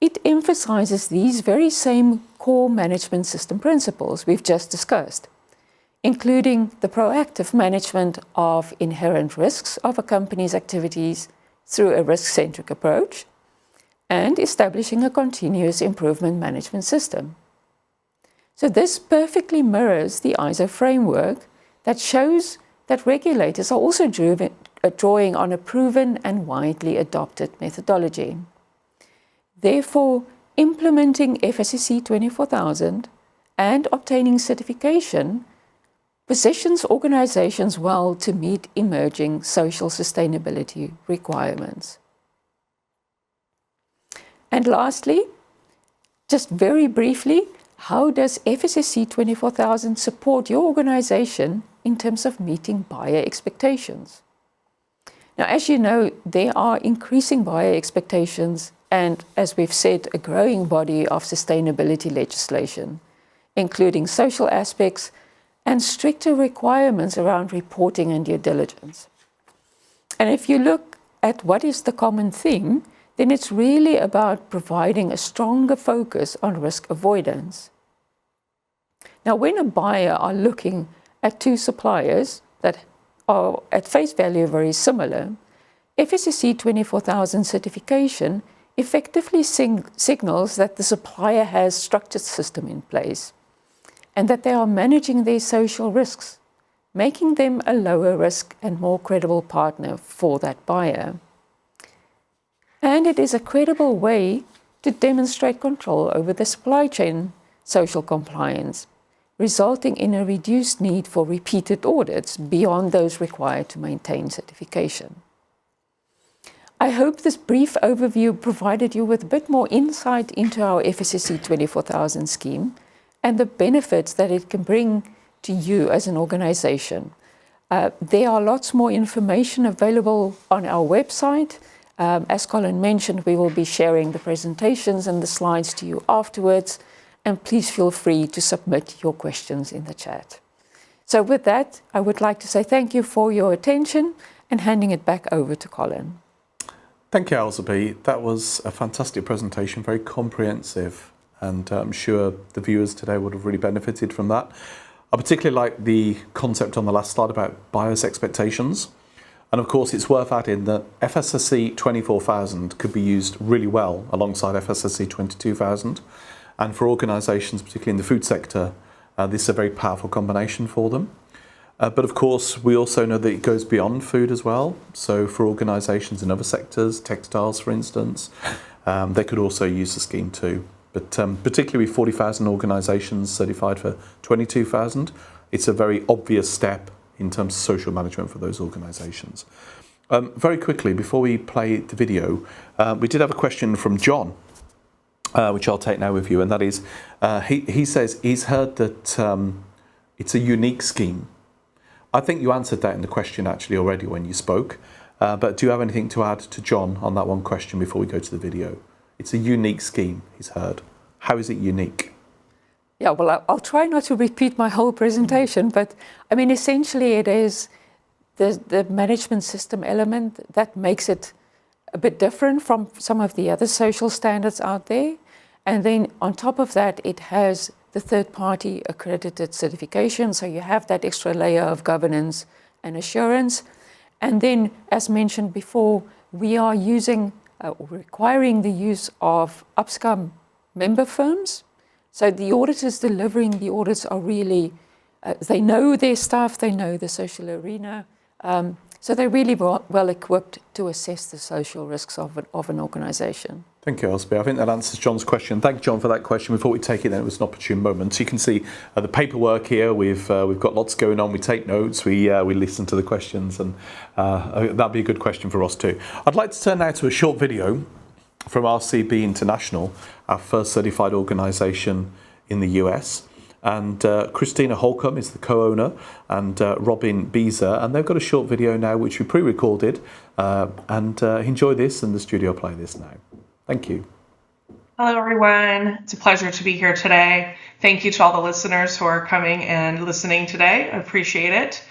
it emphasizes these very same core management system principles we've just discussed, including the proactive management of inherent risks of a company's activities through a risk-centric approach, and establishing a continuous improvement management system. So this perfectly mirrors the ISO framework that shows that regulators are also drawing on a proven and widely adopted methodology. Therefore, implementing FSSC 24000 and obtaining certification positions organizations well to meet emerging social sustainability requirements. And lastly, just very briefly, how does FSSC 24000 support your organization in terms of meeting buyer expectations? Now, as you know, there are increasing buyer expectations and, as we've said, a growing body of sustainability legislation, including social aspects and stricter requirements around reporting and due diligence. And if you look at what is the common theme, then it's really about providing a stronger focus on risk avoidance. Now, when a buyer are looking at two suppliers that are at face value very similar, FSSC 24000 certification effectively signals that the supplier has structured system in place and that they are managing their social risks, making them a lower risk and more credible partner for that buyer. And it is a credible way to demonstrate control over the supply chain social compliance, resulting in a reduced need for repeated audits beyond those required to maintain certification. I hope this brief overview provided you with a bit more insight into our FSSC 24000 scheme and the benefits that it can bring to you as an organization. There are lots more information available on our website. As Colin mentioned, we will be sharing the presentations and the slides to you afterwards, and please feel free to submit your questions in the chat. So with that, I would like to say thank you for your attention and handing it back over to Colin. Thank you, Elzeby. That was a fantastic presentation, very comprehensive, and I'm sure the viewers today would have really benefited from that. I particularly like the concept on the last slide about buyers' expectations. And of course, it's worth adding that FSSC 24000 could be used really well alongside FSSC 22000. And for organisations, particularly in the food sector, this is a very powerful combination for them. But of course, we also know that it goes beyond food as well. So for organisations in other sectors, textiles, for instance, they could also use the scheme too. But particularly with 40,000 organisations certified for 22,000, it's a very obvious step in terms of social management for those organisations. Very quickly, before we play the video, we did have a question from John, which I'll take now with you, and that is, he says he's heard that it's a unique scheme. I think you answered that in the question actually already when you spoke, but do you have anything to add to John on that one question before we go to the video? It's a unique scheme, he's heard. How is it unique? Yeah, well, I'll try not to repeat my whole presentation, but I mean, essentially it is the management system element that makes it a bit different from some of the other social standards out there. And then on top of that, it has the third-party accredited certification. So you have that extra layer of governance and assurance. And then, as mentioned before, we are using or requiring the use of UPSCA member firms. So the auditors delivering the audits are really, they know their stuff, they know the social arena. So they're really well equipped to assess the social risks of an organisation. Thank you, Elspeth. I think that answers John's question. Thank you, John, for that question. We thought we'd take it, then it was an opportune moment. So you can see the paperwork here. We've got lots going on. We take notes. We listen to the questions, and that'd be a good question for us too. I'd like to turn now to a short video from RCB International, our first certified organisation in the US. And Christina Holcomb is the co-owner, and Robin Beezer, and they've got a short video now which we pre-recorded. Enjoy this, and the studio play this now. Thank you. Hello, everyone. It's a pleasure to be here today. Thank you to all the listeners who are coming and listening today. I appreciate it.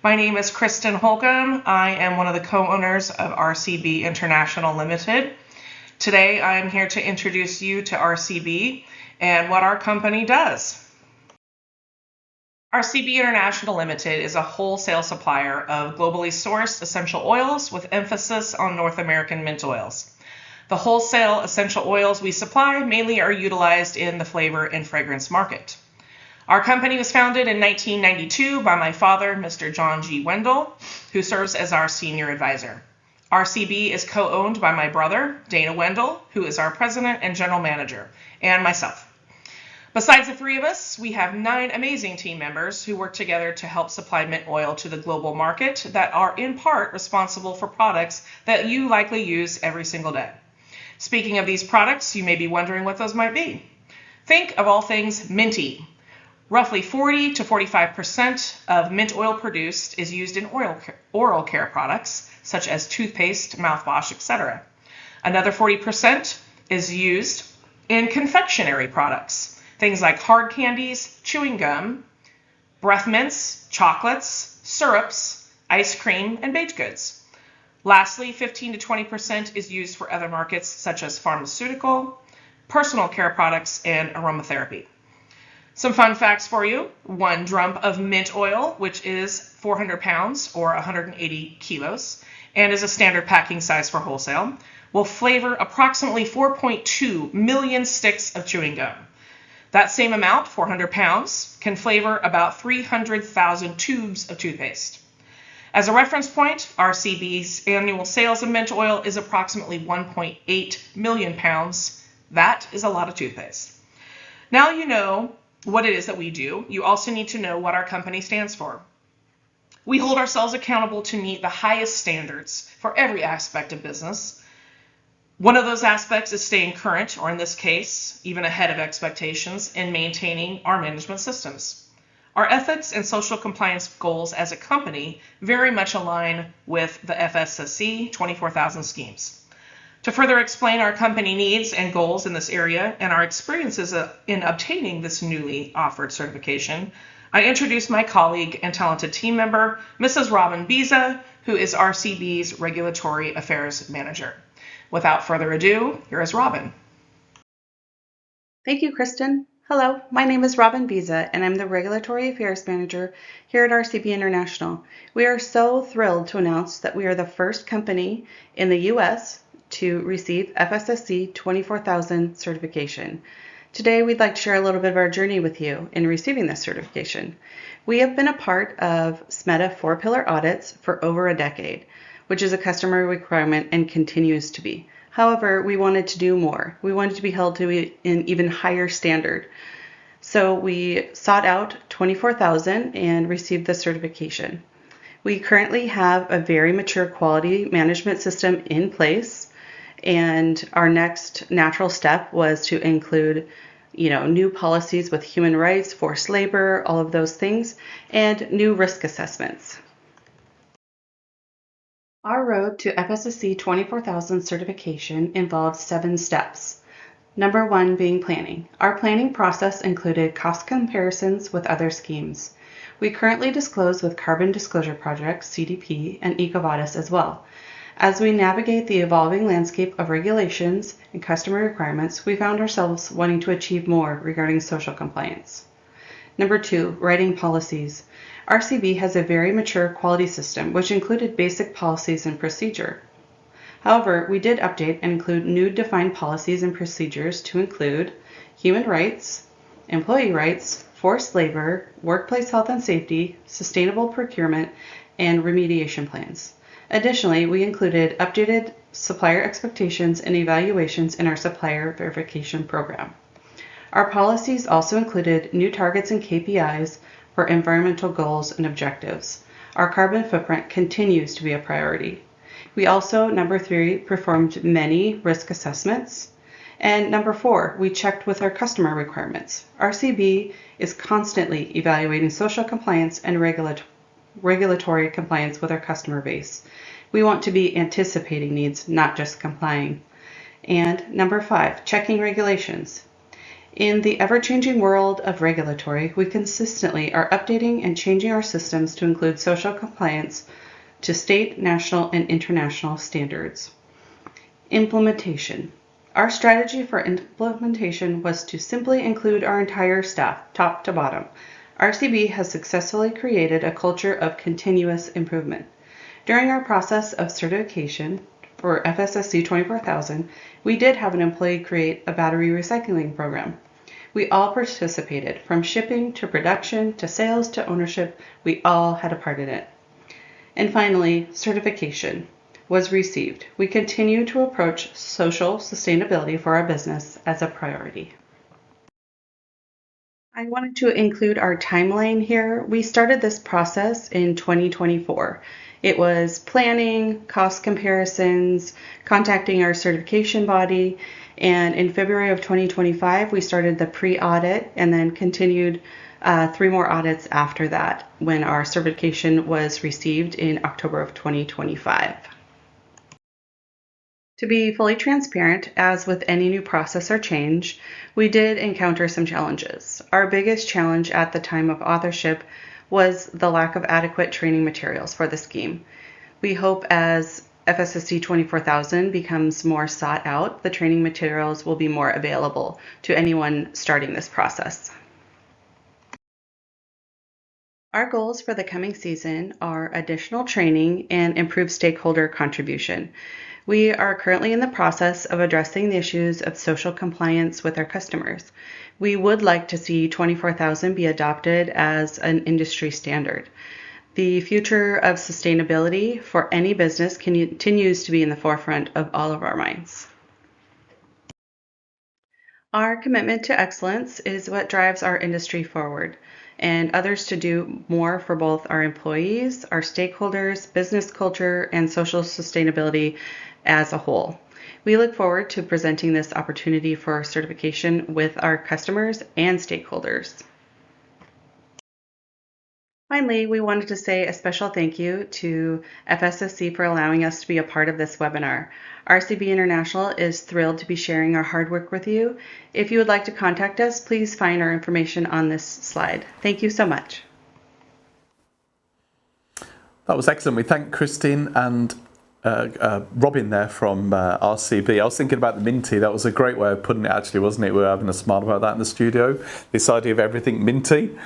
My name is Kristen Holcomb. I am one of the co-owners of RCB International Limited. Today, I'm here to introduce you to RCB and what our company does. RCB International Limited is a wholesale supplier of globally sourced essential oils with emphasis on North American mint oils. The wholesale essential oils we supply mainly are utilized in the flavor and fragrance market. Our company was founded in 1992 by my father, Mr. John G. Wendell, who serves as our senior advisor. RCB is co-owned by my brother, Dana Wendell, who is our president and general manager, and myself. Besides the three of us, we have 9 amazing team members who work together to help supply mint oil to the global market that are in part responsible for products that you likely use every single day. Speaking of these products, you may be wondering what those might be. Think of all things minty. Roughly 40 to 45% of mint oil produced is used in oral care products, such as toothpaste, mouthwash, etc. Another 40% is used in confectionery products, things like hard candies, chewing gum, breath mints, chocolates, syrups, ice cream, and baked goods. Lastly, 15 to 20% is used for other markets such as pharmaceutical, personal care products, and aromatherapy. Some fun facts for you. 1 drum of mint oil, which is 400 pounds or 180 kilos, and is a standard packing size for wholesale, will flavor approximately 4.2 million sticks of chewing gum. That same amount, 400 pounds, can flavor about 300,000 tubes of toothpaste. As a reference point, RCB's annual sales of mint oil is approximately 1.8 million pounds. That is a lot of toothpaste. Now you know what it is that we do. You also need to know what our company stands for. We hold ourselves accountable to meet the highest standards for every aspect of business. One of those aspects is staying current, or in this case, even ahead of expectations, in maintaining our management systems. Our ethics and social compliance goals as a company very much align with the FSSC 24,000 schemes. To further explain our company needs and goals in this area and our experiences in obtaining this newly offered certification, I introduce my colleague and talented team member, Mrs. Robin Beezer, who is RCB's Regulatory Affairs Manager. Without further ado, here is Robin. Thank you, Kristen. Hello, my name is Robin Beezer, and I'm the Regulatory Affairs Manager here at RCB International. We are so thrilled to announce that we are the first company in the U.S. to receive FSSC 24,000 certification. Today, we'd like to share a little bit of our journey with you in receiving this certification. We have been a part of SMETA 4-pillar audits for over a decade, which is a customer requirement and continues to be. However, we wanted to do more. We wanted to be held to an even higher standard. So we sought out 24,000 and received the certification. We currently have a very mature quality management system in place, and our next natural step was to include new policies with human rights, forced labor, all of those things, and new risk assessments. Our road to FSSC 24,000 certification involved 7 steps. Number 1 being planning. Our planning process included cost comparisons with other schemes. We currently disclose with Carbon Disclosure Project, CDP, and EcoVadis as well. As we navigate the evolving landscape of regulations and customer requirements, we found ourselves wanting to achieve more regarding social compliance. Number 2, writing policies. RCB has a very mature quality system, which included basic policies and procedure. However, we did update and include new defined policies and procedures to include human rights, employee rights, forced labor, workplace health and safety, sustainable procurement, and remediation plans. Additionally, we included updated supplier expectations and evaluations in our supplier verification program. Our policies also included new targets and KPIs for environmental goals and objectives. Our carbon footprint continues to be a priority. We also, number 3, performed many risk assessments. And number 4, we checked with our customer requirements. RCB is constantly evaluating social compliance and regulatory compliance with our customer base. We want to be anticipating needs, not just complying. And number 5, checking regulations. In the ever-changing world of regulatory, we consistently are updating and changing our systems to include social compliance to state, national, and international standards. Implementation. Our strategy for implementation was to simply include our entire staff, top to bottom. RCB has successfully created a culture of continuous improvement. During our process of certification for FSSC 24000, we did have an employee create a battery recycling program. We all participated, from shipping to production to sales to ownership. We all had a part in it. And finally, certification was received. We continue to approach social sustainability for our business as a priority. I wanted to include our timeline here. We started this process in 2024. It was planning, cost comparisons, contacting our certification body, and in February of 2025, we started the pre-audit and then continued 3 more audits after that when our certification was received in October of 2025. To be fully transparent, as with any new process or change, we did encounter some challenges. Our biggest challenge at the time of authorship was the lack of adequate training materials for the scheme. We hope as FSSC 24000 becomes more sought out, the training materials will be more available to anyone starting this process. Our goals for the coming season are additional training and improved stakeholder contribution. We are currently in the process of addressing the issues of social compliance with our customers. We would like to see 24000 be adopted as an industry standard. The future of sustainability for any business continues to be in the forefront of all of our minds. Our commitment to excellence is what drives our industry forward, and others to do more for both our employees, our stakeholders, business culture, and social sustainability as a whole. We look forward to presenting this opportunity for certification with our customers and stakeholders. Finally, we wanted to say a special thank you to FSSC for allowing us to be a part of this webinar. RCB International is thrilled to be sharing our hard work with you. If you would like to contact us, please find our information on this slide. Thank you so much. That was excellent. We thank Christine and Robin there from RCB. I was thinking about the Minty. That was a great way of putting it, actually, wasn't it? We were having a smile about that in the studio. This idea of everything Minty.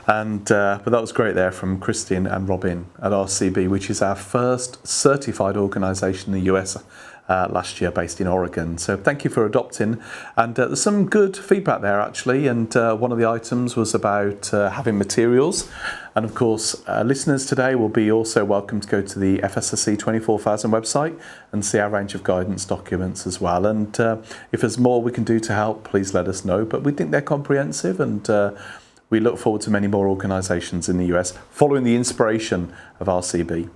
And but that was great there from Christine and Robin at RCB, which is our first certified organisation in the US last year, based in Oregon. So thank you for adopting. And there's some good feedback there, actually. And one of the items was about having materials. And of course, listeners today will be also welcome to go to the FSSC 24000 website and see our range of guidance documents as well. And if there's more we can do to help, please let us know. But we think they're comprehensive, and we look forward to many more organisations in the US following the inspiration of RCB.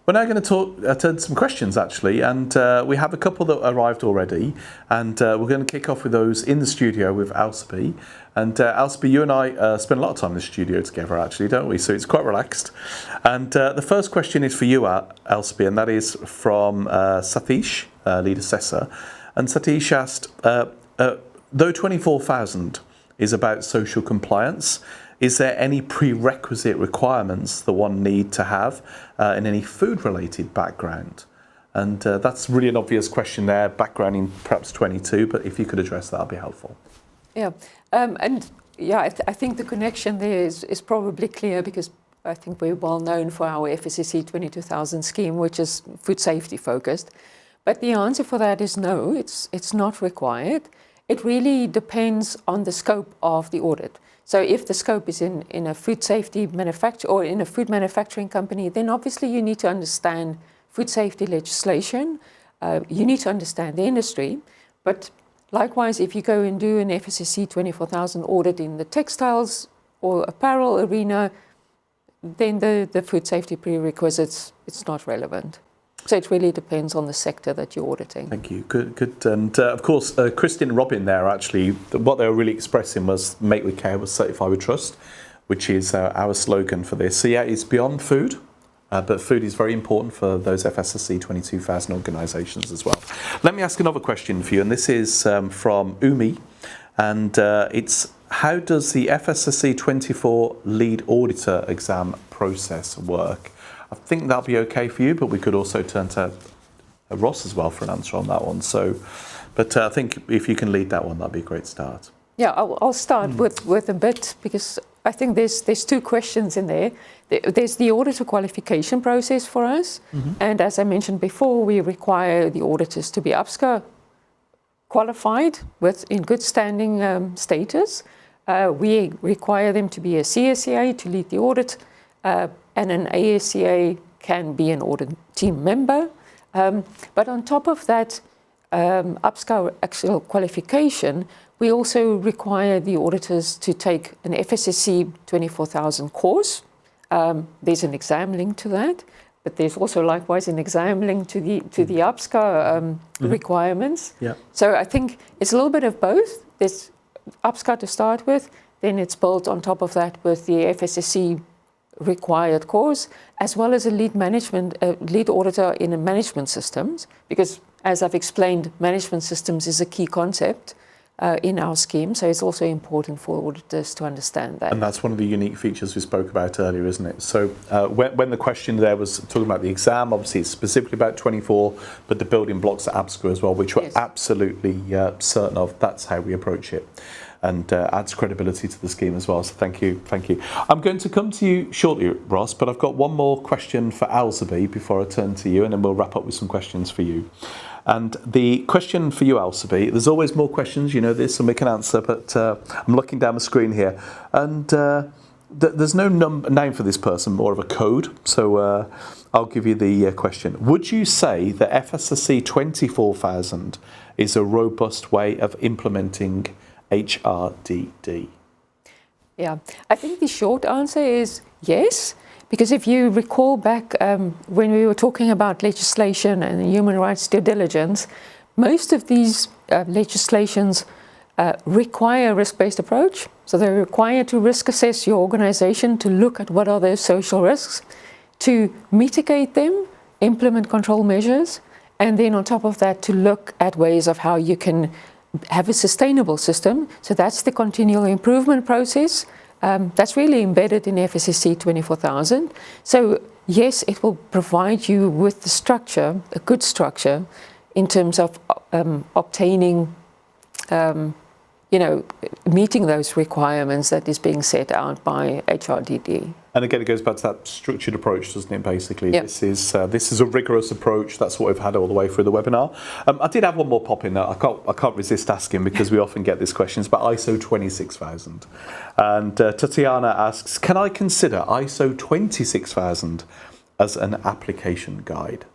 We're now going to turn to some questions, actually, and we have a couple that arrived already, and we're going to kick off with those in the studio with Elspie. And Elspie, you and I spend a lot of time in the studio together, actually, don't we? So it's quite relaxed. And the first question is for you, Elspie, and that is from Satish, lead assessor. And Satish asked, though 24000 is about social compliance, is there any prerequisite requirements that one need to have in any food-related background? And that's really an obvious question there, background in perhaps 22, but if you could address that, that'd be helpful. Yeah, I think the connection there is probably clear, because I think we're well known for our FSSC 22000 scheme, which is food safety focused. But the answer for that is no, it's not required. It really depends on the scope of the audit. So if the scope is in a food safety manufacturer or in a food manufacturing company, then obviously you need to understand food safety legislation. You need to understand the industry. But likewise, if you go and do an FSSC 24000 audit in the textiles or apparel arena, then the food safety prerequisites, it's not relevant. So it really depends on the sector that you're auditing. Thank you. Good. And of course, Christine and Robin there, actually, what they were really expressing was make with care, was certify with trust, which is our slogan for this. So yeah, it's beyond food, but food is very important for those FSSC 22000 organisations as well. Let me ask another question for you, and this is from Umi, and it's how does the FSSC 24 lead auditor exam process work? I think that'll be okay for you, but we could also turn to Ross as well for an answer on that one. So, but I think if you can lead that one, that'd be a great start. Yeah, I'll start with a bit, because I think there's two questions in there. There's the auditor qualification process for us, and as I mentioned before, we require the auditors to be UPSCA qualified in good standing status. We require them to be a CSCA to lead the audit, and an ASCA can be an audit team member. But on top of that UPSCA actual qualification, we also require the auditors to take an FSSC 24000 course. There's an exam linked to that, but there's also likewise an exam linked to the UPSCA requirements. Yeah. So I think it's a little bit of both. There's UPSCA to start with, then it's built on top of that with the FSSC required course, as well as a lead auditor in a management systems, because as I've explained, management systems is a key concept in our scheme, so it's also important for auditors to understand that. And that's one of the unique features we spoke about earlier, isn't it? So when the question there was talking about the exam, obviously it's specifically about 24, but the building blocks at ABSCA as well, which we're absolutely certain of. That's how we approach it, and adds credibility to the scheme as well. So thank you. I'm going to come to you shortly, Ross, but I've got one more question for Alsaby before I turn to you, and then we'll wrap up with some questions for you. And the question for you, Alsaby, there's always more questions, you know this, and we can answer, but I'm looking down the screen here, and there's no name for this person, more of a code, so I'll give you the question. Would you say that FSSC 24000 is a robust way of implementing HRDD? Yeah, I think the short answer is yes, because if you recall back when we were talking about legislation and human rights due diligence, most of these legislations require a risk-based approach. So they're required to risk assess your organization, to look at what are those social risks, to mitigate them, implement control measures, and then on top of that to look at ways of how you can have a sustainable system. So that's the continual improvement process. That's really embedded in FSSC 24000. So yes, it will provide you with the structure, a good structure, in terms of obtaining, meeting those requirements that is being set out by HRDD. And again, it goes back to that structured approach, doesn't it, basically? Yep. This is a rigorous approach. That's what we've had all the way through the webinar. I did have one more pop in there. I can't resist asking, because we often get this question. It's about ISO 26000. And Tatiana asks, can I consider ISO 26000 as an application guide?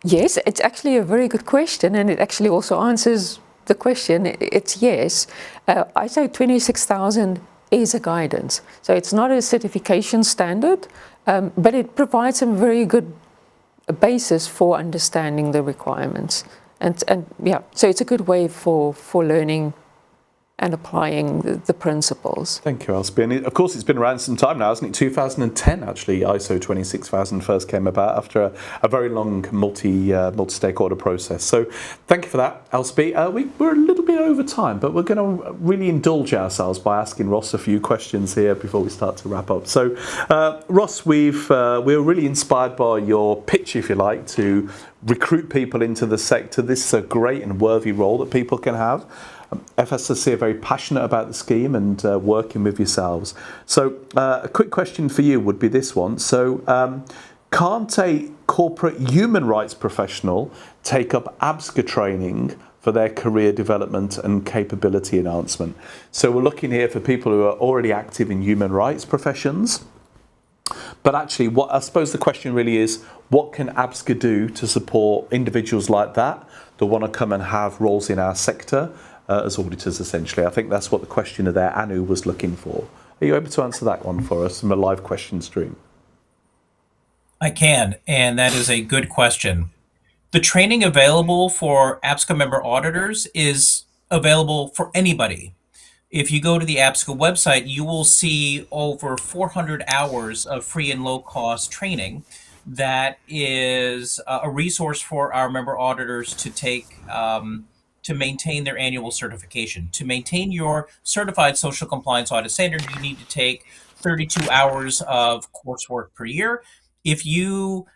Yes, it's actually a very good question, and it actually also answers the question. It's yes. ISO 26000 is a guidance. So it's not a certification standard, but it provides some very good basis for understanding the requirements. And yeah, so it's a good way for learning and applying the principles. Thank you, Alsaby. And of course, it's been around some time now, hasn't it? 2010, actually, ISO 26000 first came about after a very long multi-stakeholder process. So thank you for that, Alsaby. We're a little bit over time, but we're going to really indulge ourselves by asking Ross a few questions here before we start to wrap up. So, Ross, we're really inspired by your pitch, if you like, to recruit people into the sector. This is a great and worthy role that people can have. FSSC are very passionate about the scheme and working with yourselves. So a quick question for you would be this one. So can't a corporate human rights professional take up ABSCA training for their career development and capability enhancement? So we're looking here for people who are already active in human rights professions. But actually, what I suppose the question really is, what can ABSCA do to support individuals like that want to come and have roles in our sector as auditors, essentially? I think that's what the questioner there, Anu, was looking for. Are you able to answer that one for us from a live question stream? I can, and that is a good question. The training available for ABSCA member auditors is available for anybody. If you go to the ABSCA website, you will see over 400 hours of free and low-cost training that is a resource for our member auditors to take to maintain their annual certification. To maintain your certified social compliance audit standard, you need to take 32 hours of coursework per year. If you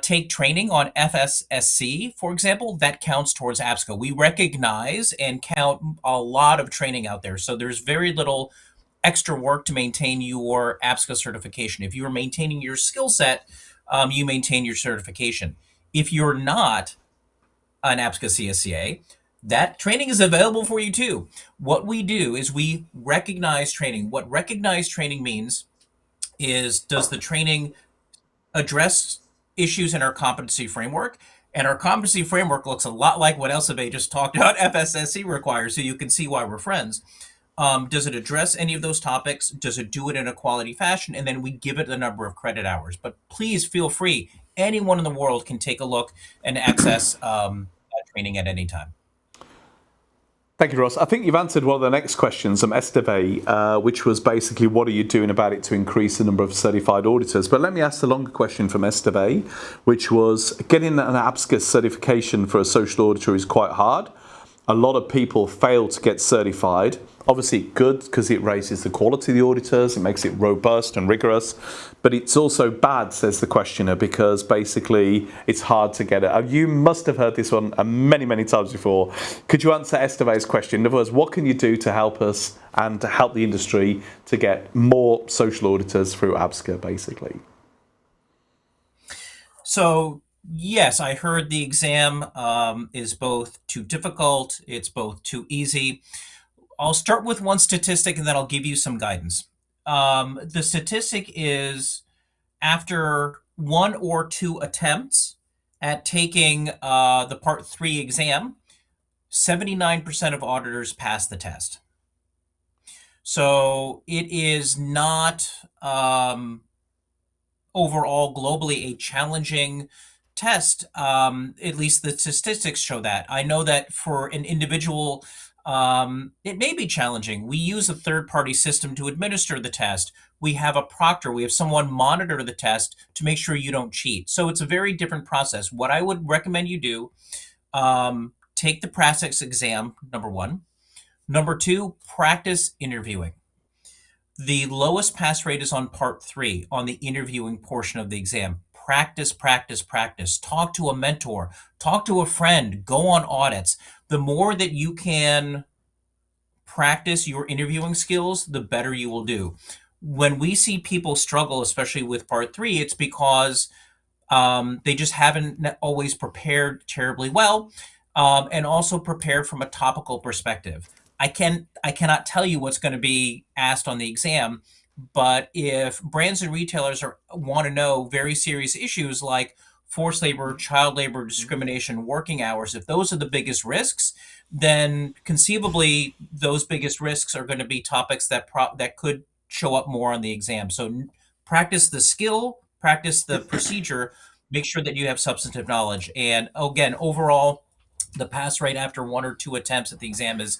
take training on FSSC, for example, that counts towards ABSCA. We recognize and count a lot of training out there. So there's very little extra work to maintain your ABSCA certification. If you are maintaining your skill set, you maintain your certification. If you're not an ABSCA CSCA, that training is available for you too. What we do is we recognize training. What recognized training means is, does the training address issues in our competency framework? And our competency framework looks a lot like what Elsabe just talked about FSSC requires, so you can see why we're friends. Does it address any of those topics? Does it do it in a quality fashion? And then we give it the number of credit hours. But please feel free. Anyone in the world can take a look and access that training at any time. Thank you, Ross. I think you've answered one of the next questions from Esteve, which was basically, what are you doing about it to increase the number of certified auditors? But let me ask the longer question from Esteve, which was, getting an ABSCA certification for a social auditor is quite hard. A lot of people fail to get certified. Obviously good, because it raises the quality of the auditors, it makes it robust and rigorous, but it's also bad, says the questioner, because basically it's hard to get it. You must have heard this one many, many times before. Could you answer Esteve's question? In other words, what can you do to help us and to help the industry to get more social auditors through ABSCA, basically? So, yes, I heard the exam is both too difficult, it's both too easy. I'll start with one statistic and then I'll give you some guidance. The statistic is, after 1 or 2 attempts at taking the Part 3 exam, 79% of auditors pass the test. So it is not overall globally a challenging test. At least the statistics show that. I know that for an individual, it may be challenging. We use a third-party system to administer the test. We have a proctor. We have someone monitor the test to make sure you don't cheat. So it's a very different process. What I would recommend you do, take the practice exam, number 1. Number 2, practice interviewing. The lowest pass rate is on Part 3, on the interviewing portion of the exam. Practice, practice, practice. Talk to a mentor. Talk to a friend. Go on audits. The more that you can practice your interviewing skills, the better you will do. When we see people struggle, especially with Part 3, it's because they just haven't always prepared terribly well, and also prepared from a topical perspective. I cannot tell you what's going to be asked on the exam, but if brands and retailers want to know very serious issues like forced labor, child labor, discrimination, working hours, if those are the biggest risks, then conceivably those biggest risks are going to be topics that could show up more on the exam. So practice the skill, practice the procedure, make sure that you have substantive knowledge. And again, overall, the pass rate after 1 or 2 attempts at the exam is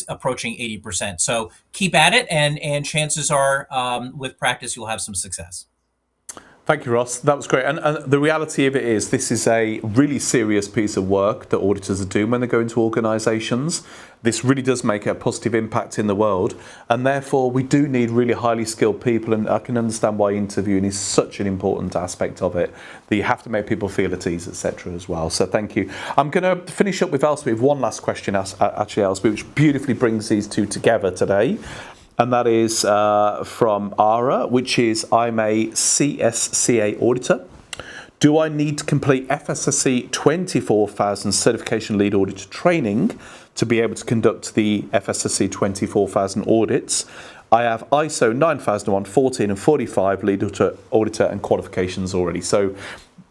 approaching 80%. So keep at it, and chances are with practice you'll have some success. Thank you, Ross. That was great. And the reality of it is this is a really serious piece of work that auditors are doing when they go into organisations. This really does make a positive impact in the world, and therefore we do need really highly skilled people, and I can understand why interviewing is such an important aspect of it, that you have to make people feel at ease, etc. as well. So thank you. I'm going to finish up with Elspie with one last question, actually, Elspie, which beautifully brings these two together today. And that is from Ara, which is, I'm a CSCA auditor. Do I need to complete FSSC 24,000 certification lead auditor training to be able to conduct the FSSC 24,000 audits? I have ISO 9001, 14 and 45 lead auditor and qualifications already. So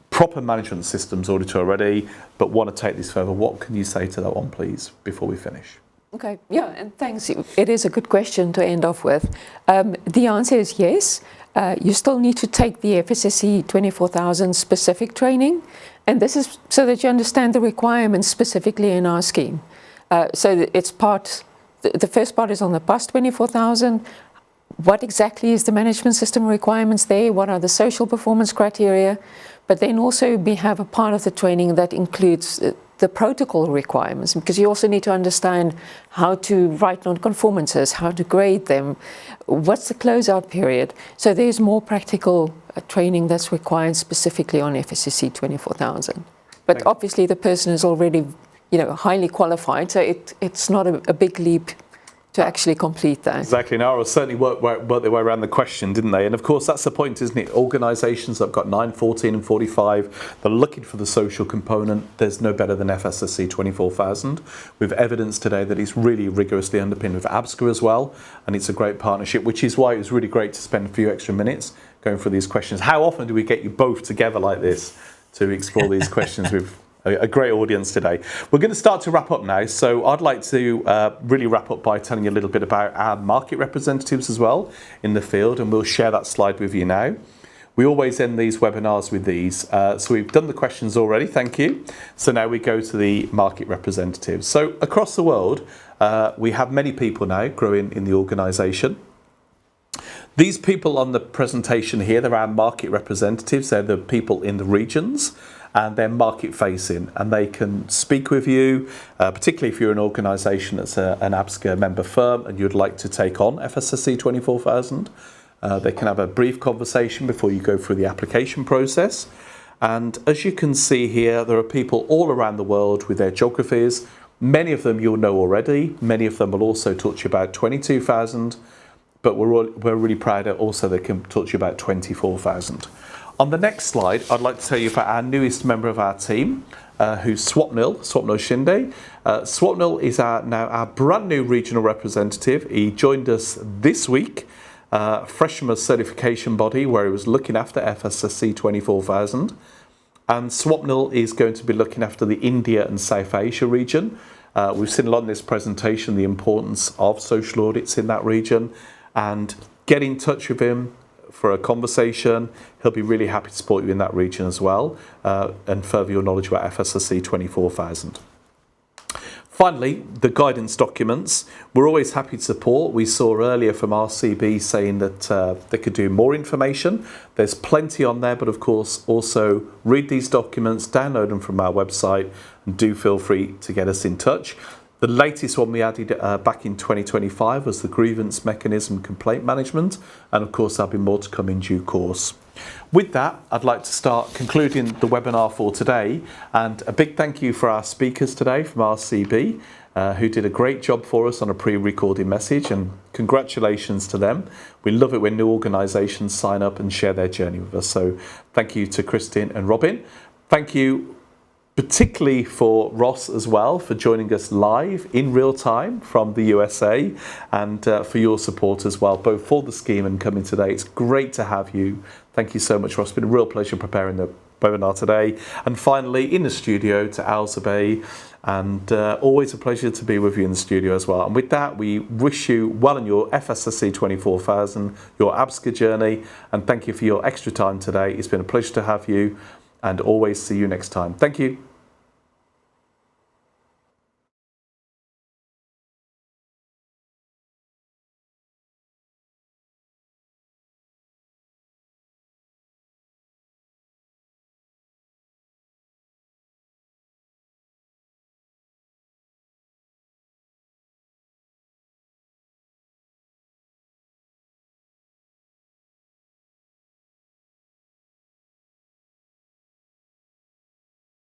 proper management systems auditor already, but want to take this further. What can you say to that one, please, before we finish? Okay, yeah, and thanks. It is a good question to end off with. The answer is yes. You still need to take the FSSC 24,000 specific training, and this is so that you understand the requirements specifically in our scheme. So it's the first part is on the PAS 24,000. What exactly is the management system requirements there? What are the social performance criteria? But then also we have a part of the training that includes the protocol requirements, because you also need to understand how to write non-conformances, how to grade them, what's the closeout period. So there's more practical training that's required specifically on FSSC 24,000. But obviously the person is already, highly qualified, so it's not a big leap to actually complete that. Exactly. Now, I certainly worked their way around the question, didn't they? And of course, that's the point, isn't it? Organisations that have got 9, 14 and 45, they're looking for the social component. There's no better than FSSC 24,000. We've evidence today that it's really rigorously underpinned with ABSCA as well, and it's a great partnership, which is why it was really great to spend a few extra minutes going through these questions. How often do we get you both together like this to explore these questions with a great audience today? We're going to start to wrap up now, so I'd like to really wrap up by telling you a little bit about our market representatives as well in the field, and we'll share that slide with you now. We always end these webinars with these, so we've done the questions already, thank you. So now we go to the market representatives. So across the world, we have many people now growing in the organisation. These people on the presentation here, they're our market representatives. They're the people in the regions, and they're market facing, and they can speak with you, particularly if you're an organisation that's an ABSCA member firm and you'd like to take on FSSC 24,000. They can have a brief conversation before you go through the application process. And as you can see here, there are people all around the world with their geographies. Many of them you'll know already. Many of them will also touch about 22,000, but we're really proud that also they can touch you about 24,000. On the next slide, I'd like to tell you about our newest member of our team, who's Swapnil Shinde. Swapnil is now our brand new regional representative. He joined us this week fresh from a certification body where he was looking after FSSC 24,000. And Swapnil is going to be looking after the India and South Asia region. We've seen a lot in this presentation, the importance of social audits in that region, and get in touch with him for a conversation. He'll be really happy to support you in that region as well, and further your knowledge about FSSC 24,000. Finally, the guidance documents. We're always happy to support. We saw earlier from RCB saying that they could do more information. There's plenty on there, but of course also read these documents, download them from our website, and do feel free to get us in touch. The latest one we added back in 2025 was the grievance mechanism complaint management, and of course there'll be more to come in due course. With that, I'd like to start concluding the webinar for today, and a big thank you for our speakers today from RCB, who did a great job for us on a pre-recorded message, and congratulations to them. We love it when new organisations sign up and share their journey with us, so thank you to Christine and Robin. Thank you particularly for Ross as well, for joining us live in real time from the USA, and for your support as well, both for the scheme and coming today. It's great to have you. Thank you so much, Ross. It's been a real pleasure preparing the webinar today. And finally, in the studio to Alzabay, and always a pleasure to be with you in the studio as well. And with that, we wish you well in your FSSC 24,000, your ABSCA journey, and thank you for your extra time today. It's been a pleasure to have you, and always see you next time. Thank you.